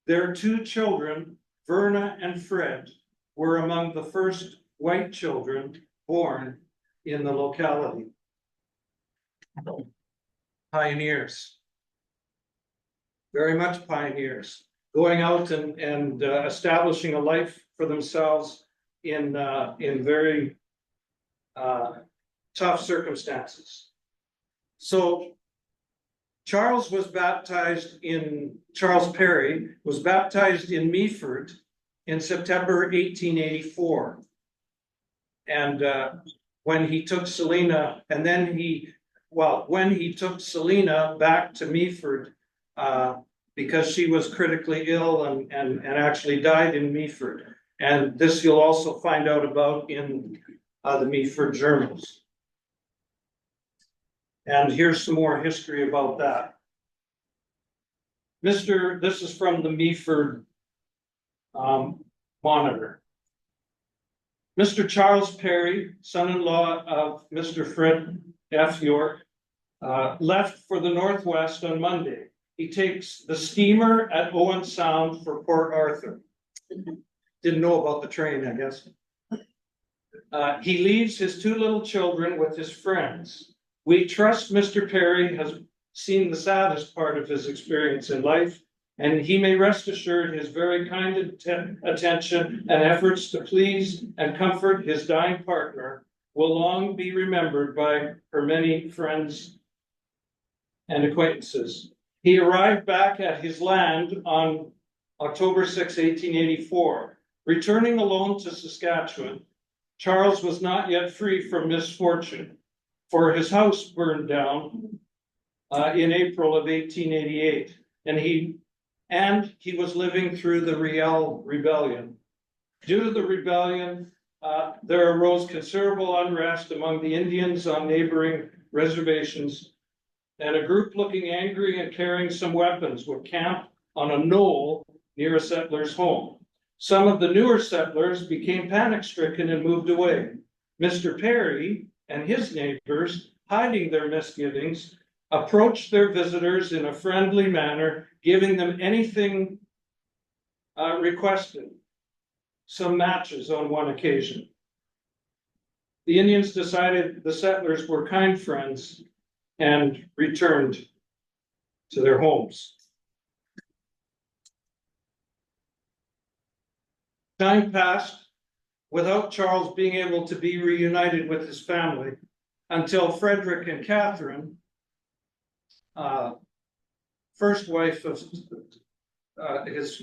Their two children, Verna and Fred, were among the first white children born in the locality. Pioneers. Very much pioneers, going out and establishing a life for themselves in very tough circumstances. So Charles Perry was baptized in Meaford in September 1884. And when he took Selina, when he took Selina back to Meaford, because she was critically ill and actually died in Meaford. And this you'll also find out about in the Meaford journals. And here's some more history about that. This is from the Meaford Monitor. Mr. Charles Perry, son-in-law of Mr. Fred F. York, left for the Northwest on Monday. He takes the steamer at Owen Sound for Port Arthur. Didn't know about the train, I guess. He leaves his two little children with his friends. We trust Mr. Perry has seen the saddest part of his experience in life, and he may rest assured his very kind attention and efforts to please and comfort his dying partner will long be remembered by her many friends and acquaintances. He arrived back at his land on October 6, 1884. Returning alone to Saskatchewan, Charles was not yet free from misfortune, for his house burned down in April of 1888, and he was living through the Riel Rebellion. Due to the rebellion, there arose considerable unrest among the Indians on neighboring reservations, and a group looking angry and carrying some weapons would camp on a knoll near a settler's home. Some of the newer settlers became panic-stricken and moved away. Mr. Perry and his neighbors, hiding their misgivings, approached their visitors in a friendly manner, giving them anything requested. Some matches on one occasion. the Indians decided the settlers were kind friends and returned to their homes. Time passed without Charles being able to be reunited with his family until Frederick and Catherine, first wife of his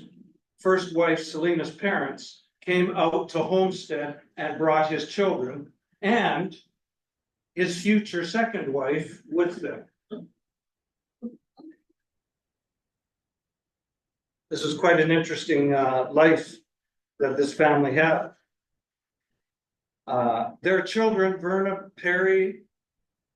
first wife, Selena's parents, came out to Homestead and brought his children and his future second wife with them. This is quite an interesting life that this family had. Their children, Verna Perry,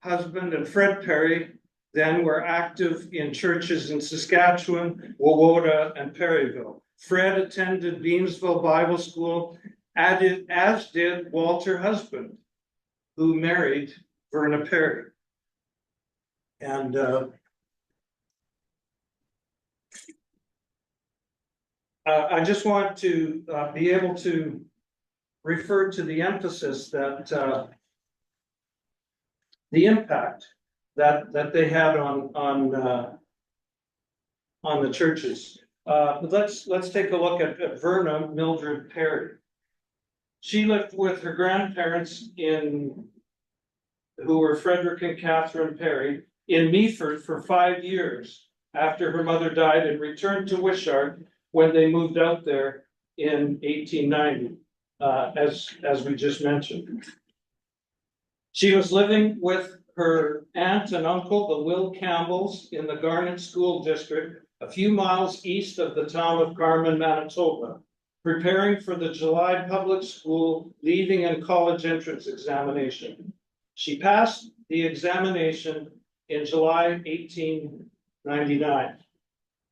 husband, and Fred Perry, then were active in churches in Saskatchewan, Wawota, and Perryville. Fred attended Beamsville Bible School, as did Walter husband, who married Verna Perry. And I just want to be able to refer to the emphasis that the impact that they had on the churches. Let's take a look at Verna Mildred Perry. She lived with her grandparents who were Frederick and Catherine Perry, in Meaford for 5 years after her mother died, and returned to Wishart when they moved out there in 1890, as we just mentioned. She was living with her aunt and uncle, the Will Campbells, in the Garnet School District, a few miles east of the town of Carman, Manitoba, preparing for the July public school leaving and college entrance examination. She passed the examination in July 1899.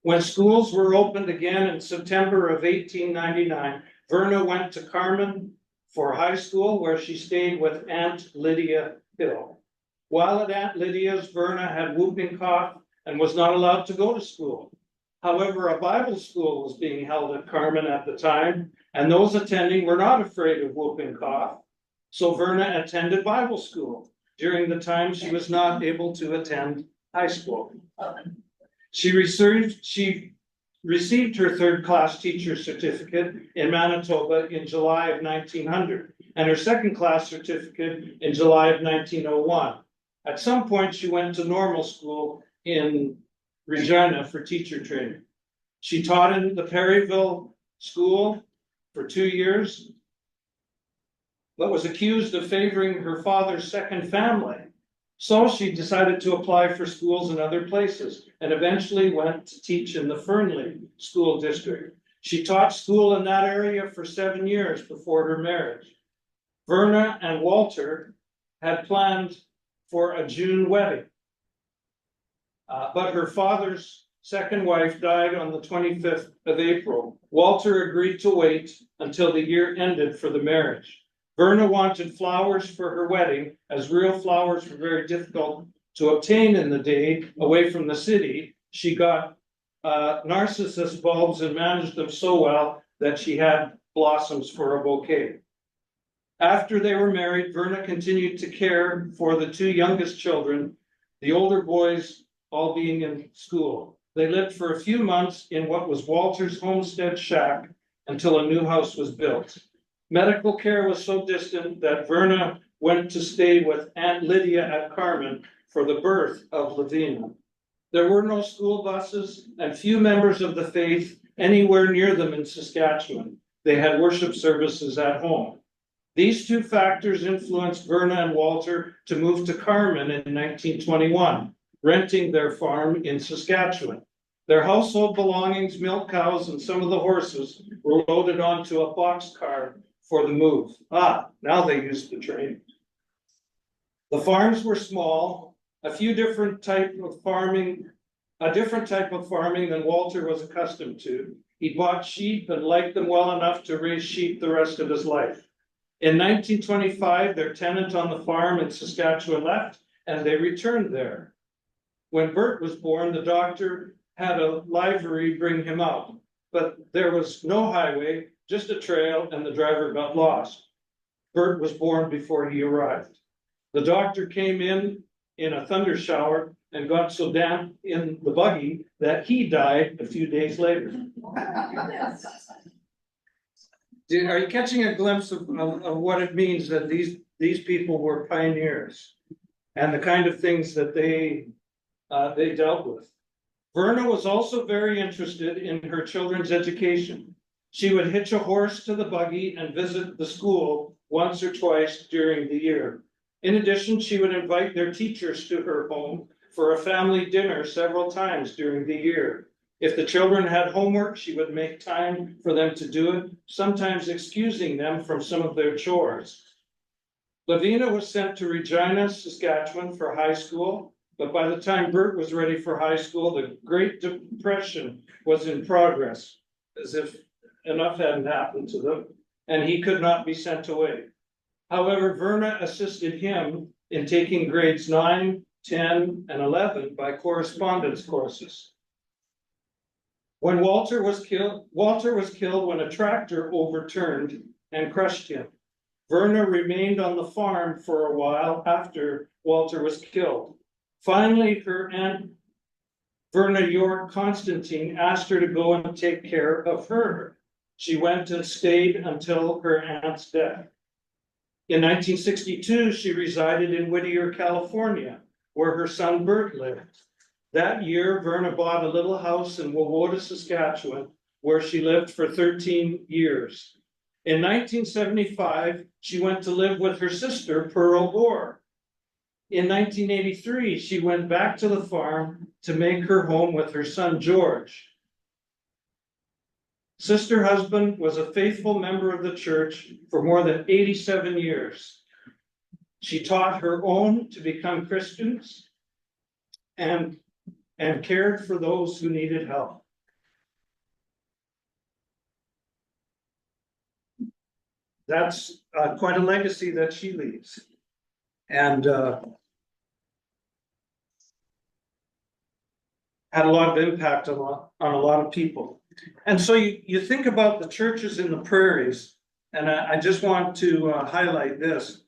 When schools were opened again in September of 1899, Verna went to Carman for high school, where she stayed with Aunt Lydia Hill. While at Aunt Lydia's, Verna had whooping cough and was not allowed to go to school. However, a Bible school was being held at Carman at the time, and those attending were not afraid of whooping cough. So Verna attended Bible school during the time she was not able to attend high school. She received her third-class teacher certificate in Manitoba in July of 1900, and her second-class certificate in July of 1901. At some point, she went to normal school in Regina for teacher training. She taught in the Perryville school for 2 years, but was accused of favoring her father's second family. So she decided to apply for schools in other places and eventually went to teach in the Fernley School District. She taught school in that area for 7 years before her marriage. Verna and Walter had planned for a June wedding, but her father's second wife died on the 25th of April. Walter agreed to wait until the year ended for the marriage. Verna wanted flowers for her wedding, as real flowers were very difficult to obtain in the day away from the city. She got narcissus bulbs and managed them so well that she had blossoms for a bouquet. After they were married, Verna continued to care for the 2 youngest children, the older boys all being in school. They lived for a few months in what was Walter's homestead shack until a new house was built. Medical care was so distant that Verna went to stay with Aunt Lydia at Carman for the birth of Lavina. There were no school buses and few members of the faith anywhere near them in Saskatchewan. They had worship services at home. These 2 factors influenced Verna and Walter to move to Carman in 1921, renting their farm in Saskatchewan. Their household belongings, milk cows, and some of the horses were loaded onto a boxcar for the move. Now they used the train. The farms were small, a different type of farming than Walter was accustomed to. He bought sheep and liked them well enough to raise sheep the rest of his life. In 1925, their tenant on the farm in Saskatchewan left, and they returned there. When Bert was born, the doctor had a livery bring him out, but there was no highway, just a trail, and the driver got lost. Bert was born before he arrived. The doctor came in a thunder shower and got so damp in the buggy that he died a few days later. Are you catching a glimpse of what it means that these people were pioneers and the kind of things that they dealt with? Verna was also very interested in her children's education. She would hitch a horse to the buggy and visit the school once or twice during the year. In addition, she would invite their teachers to her home for a family dinner several times during the year. If the children had homework, she would make time for them to do it, sometimes excusing them from some of their chores. Lavina was sent to Regina, Saskatchewan for high school, but by the time Bert was ready for high school, the Great Depression was in progress, as if enough hadn't happened to them, and he could not be sent away. However, Verna assisted him in taking grades 9, 10, and 11 by correspondence courses. When Walter was killed when a tractor overturned and crushed him. Verna remained on the farm for a while after Walter was killed. Finally, her aunt, Verna York Constantine, asked her to go and take care of her. She went and stayed until her aunt's death. In 1962, she resided in Whittier, California, where her son Bert lived. That year, Verna bought a little house in Wawota, Saskatchewan, where she lived for 13 years. In 1975, she went to live with her sister, Pearl Orr. In 1983, she went back to the farm to make her home with her son, George. Sister husband was a faithful member of the church for more than 87 years. She taught her own to become Christians and cared for those who needed help. That's quite a legacy that she leaves. And had a lot of impact on a lot of people. And so you think about the churches in the prairies, and I just want to highlight this.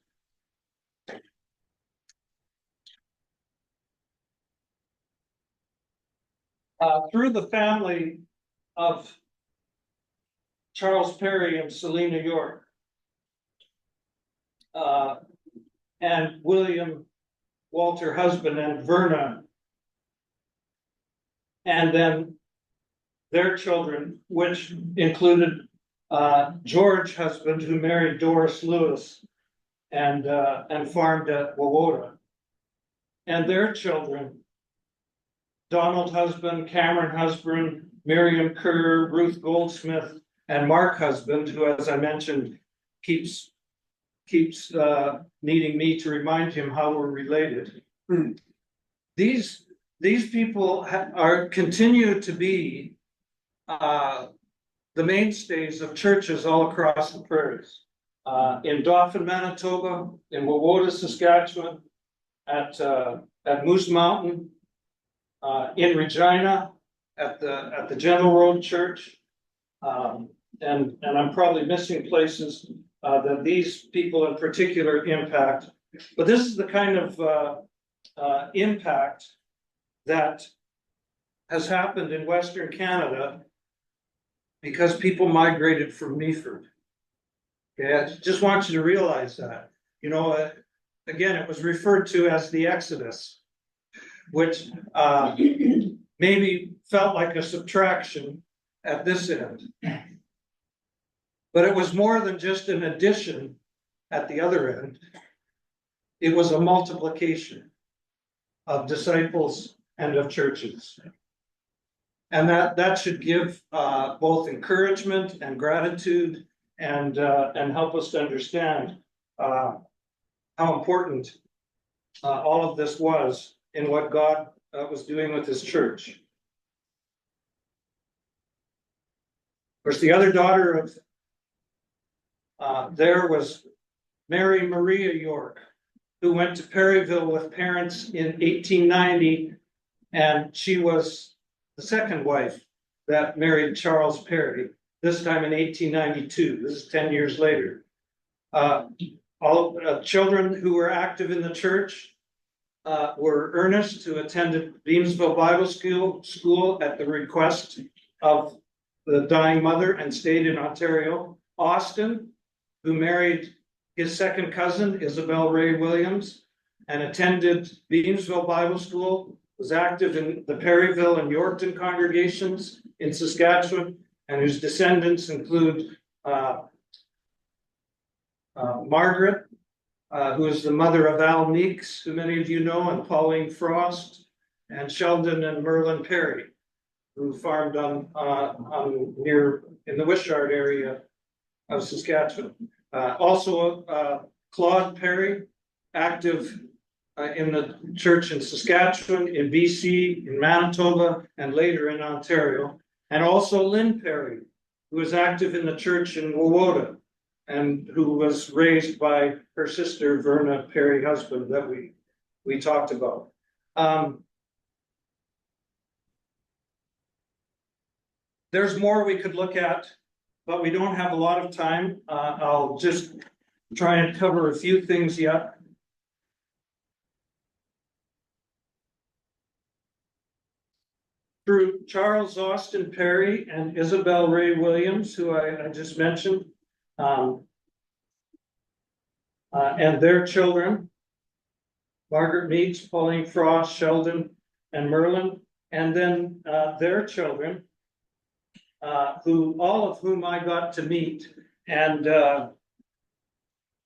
Through the family of Charles Perry and Selena York, and William Walter husband and Verna, and then their children, which included George husband, who married Doris Lewis and farmed at Wawota, and their children, Donald husband, Cameron husband, Miriam Kerr, Ruth Goldsmith, and Mark husband, who, as I mentioned, keeps needing me to remind him how we're related. These people continue to be the mainstays of churches all across the prairies. In Dauphin, Manitoba, in Wawota, Saskatchewan, at Moose Mountain, in Regina, at the General Road Church, and I'm probably missing places that these people in particular impact. But this is the kind of impact that has happened in Western Canada because people migrated from Meaford. Okay, I just want you to realize that. You know, again, it was referred to as the Exodus, which maybe felt like a subtraction at this end. But it was more than just an addition at the other end. It was a multiplication of disciples and of churches. And that should give both encouragement and gratitude and help us to understand how important all of this was in what God was doing with his church. Of course, the other daughter of there was Mary Maria York, who went to Perryville with parents in 1890, and she was the second wife that married Charles Perry, this time in 1892. This is 10 years later. All children who were active in the church were Ernest, who attended Beamsville Bible School at the request of the dying mother and stayed in Ontario. Austin, who married his second cousin, Isabel Ray Williams, and attended Beamsville Bible School, was active in the Perryville and Yorkton congregations in Saskatchewan, and whose descendants include Margaret, who is the mother of Al Meeks, who many of you know, and Pauline Frost, and Sheldon and Merlin Perry, who farmed on near in the Wishart area of Saskatchewan. Also, Claude Perry, active in the church in Saskatchewan, in BC, in Manitoba, and later in Ontario. And also Lynn Perry, who was active in the church in Wawota, and who was raised by her sister, Verna Perry husband, that we talked about. There's more we could look at, but we don't have a lot of time. I'll just try and cover a few things yet. Through Charles Austin Perry and Isabel Ray Williams, who I just mentioned, and their children, Margaret Meeks, Pauline Frost, Sheldon, and Merlin, and then their children, all of whom I got to meet and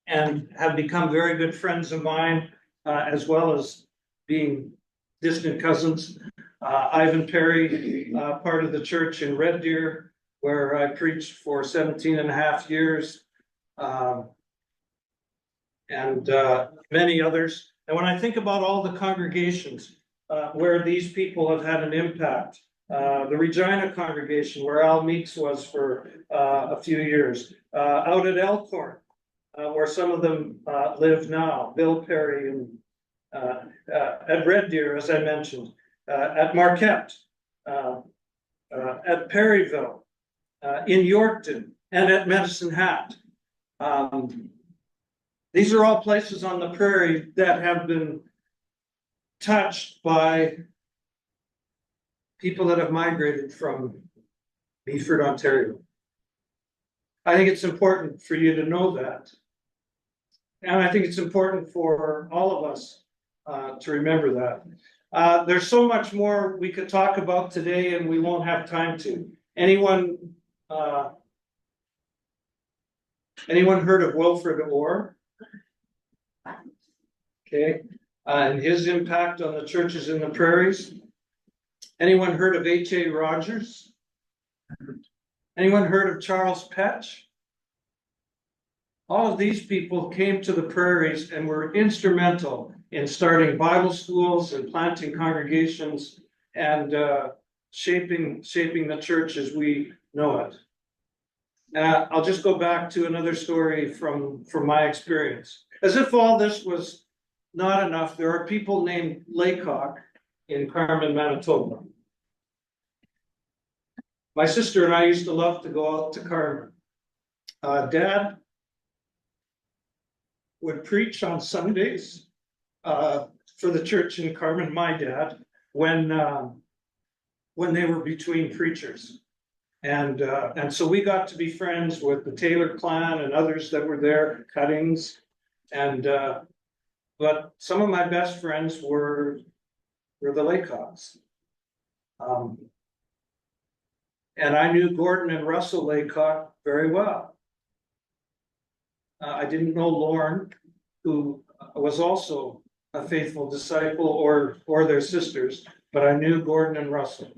have become very good friends of mine, as well as being distant cousins. Ivan Perry, part of the church in Red Deer, where I preached for 17 and a half years, and many others. And when I think about all the congregations where these people have had an impact, the Regina congregation, where Al Meeks was for a few years, out at Elkhorn, where some of them live now, Bill Perry, and at Red Deer, as I mentioned, at Marquette, at Perryville, in Yorkton, and at Medicine Hat. These are all places on the prairie that have been touched by people that have migrated from Meaford, Ontario. I think it's important for you to know that. And I think it's important for all of us to remember that. There's so much more we could talk about today, and we won't have time to. Anyone heard of Wilfred Orr? Okay, and his impact on the churches in the prairies. Anyone heard of H.A. Rogers? Anyone heard of Charles Petch? All of these people came to the prairies and were instrumental in starting Bible schools and planting congregations and shaping the church as we know it. I'll just go back to another story from my experience. As if all this was not enough, there are people named Laycock in Carmen, Manitoba. My sister and I used to love to go out to Carmen. Dad would preach on Sundays for the church in Carmen, my dad, when they were between preachers. And so we got to be friends with the Taylor clan and others that were there, Cuttings. But some of my best friends were the Laycocks. And I knew Gordon and Russell Laycock very well. I didn't know Lorne, who was also a faithful disciple, or their sisters, but I knew Gordon and Russell.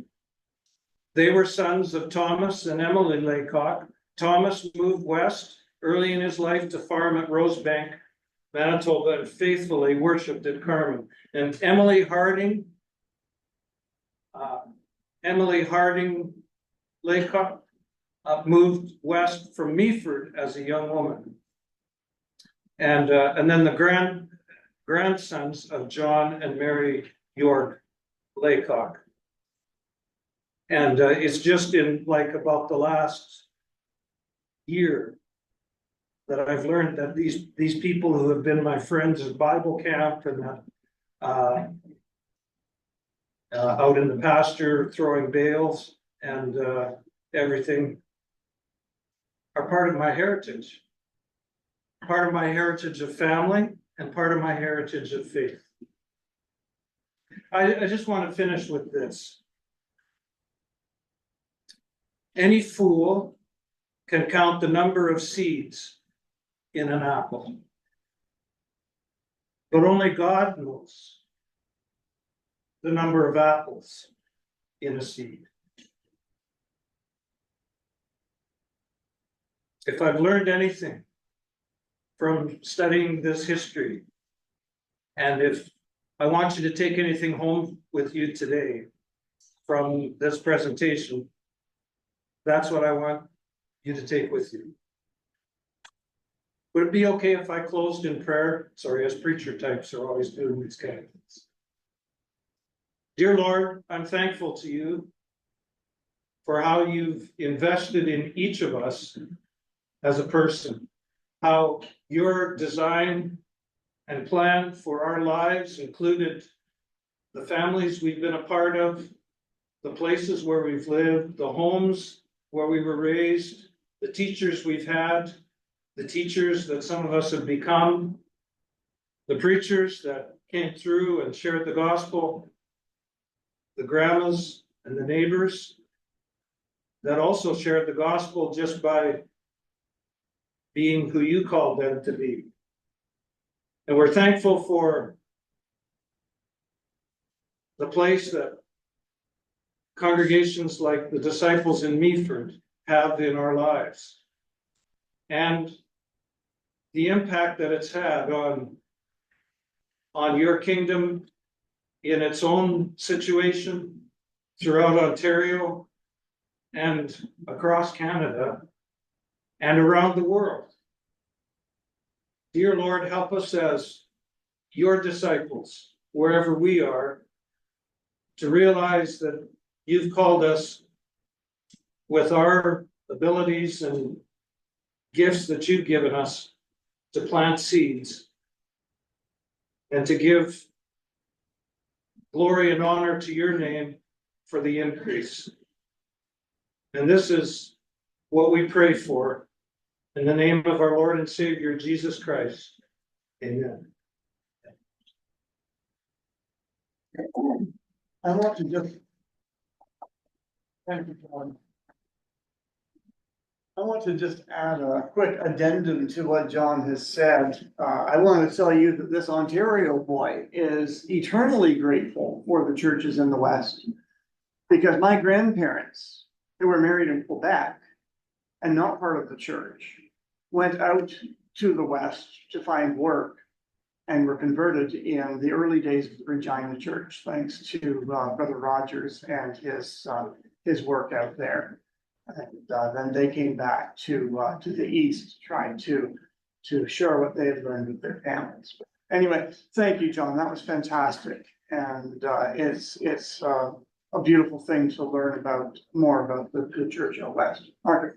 They were sons of Thomas and Emily Laycock. Thomas moved west early in his life to farm at Rosebank, Manitoba, and faithfully worshipped at Carmen. And Emily Harding Laycock moved west from Meaford as a young woman. And then the grandsons of John and Mary York Laycock. And it's just in like about the last year that I've learned that these people who have been my friends at Bible camp and out in the pasture throwing bales and everything are part of my heritage. Part of my heritage of family and part of my heritage of faith. I just want to finish with this. Any fool can count the number of seeds in an apple. But only God knows the number of apples in a seed. If I've learned anything from studying this history, and if I want you to take anything home with you today from this presentation, that's what I want you to take with you. Would it be okay if I closed in prayer? Sorry, as preacher types are always doing these kind of things. Dear Lord, I'm thankful to you for how you've invested in each of us as a person, how your design and plan for our lives included the families we've been a part of, the places where we've lived, the homes where we were raised, the teachers we've had, the teachers that some of us have become, the preachers that came through and shared the gospel, the grandmas and the neighbors that also shared the gospel just by being who you called them to be. And we're thankful for the place that congregations like the disciples in Meaford have in our lives, and the impact that it's had on your kingdom in its own situation throughout Ontario and across Canada and around the world. Dear Lord, help us as your disciples, wherever we are, to realize that you've called us with our abilities and gifts that you've given us to plant seeds and to give glory and honor to your name for the increase. And this is what we pray for in the name of our Lord and Savior, Jesus Christ. Amen. I want to just. Thank you, John. I want to just add a quick addendum to what John has said. I want to tell you that this Ontario boy is eternally grateful for the churches in the West. Because my grandparents, who were married in Quebec and not part of the church, went out to the West to find work and were converted in the early days of the Regina Church, thanks to Brother Rogers and his work out there. And then they came back to the East, trying to share what they had learned with their families. But anyway, thank you, John. That was fantastic, and it's a beautiful thing to learn more about the church out West. Margaret.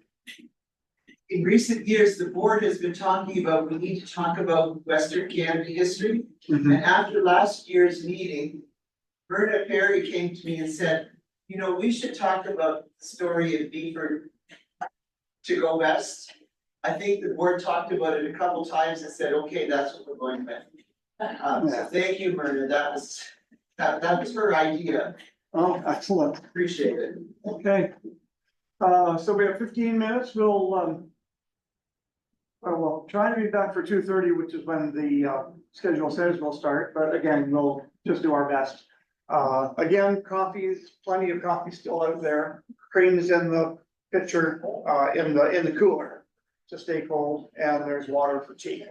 In recent years, the board has been talking about, we need to talk about Western Canada history. Mhm. And after last year's meeting, Berta Perry came to me and said, you know, we should talk about the story of Beaver to go west. I think the board talked about it a couple times and said, okay, that's what we're going with. So thank you, Berta, that was her idea, Oh, excellent. appreciate it. Okay. So we have 15 minutes. We'll try to be back for 2:30, which is when the schedule says we'll start, but again, we'll just do our best. Again, coffees, plenty of coffee still out there. Cream's in the pitcher, in the cooler to stay cold, and there's water for tea.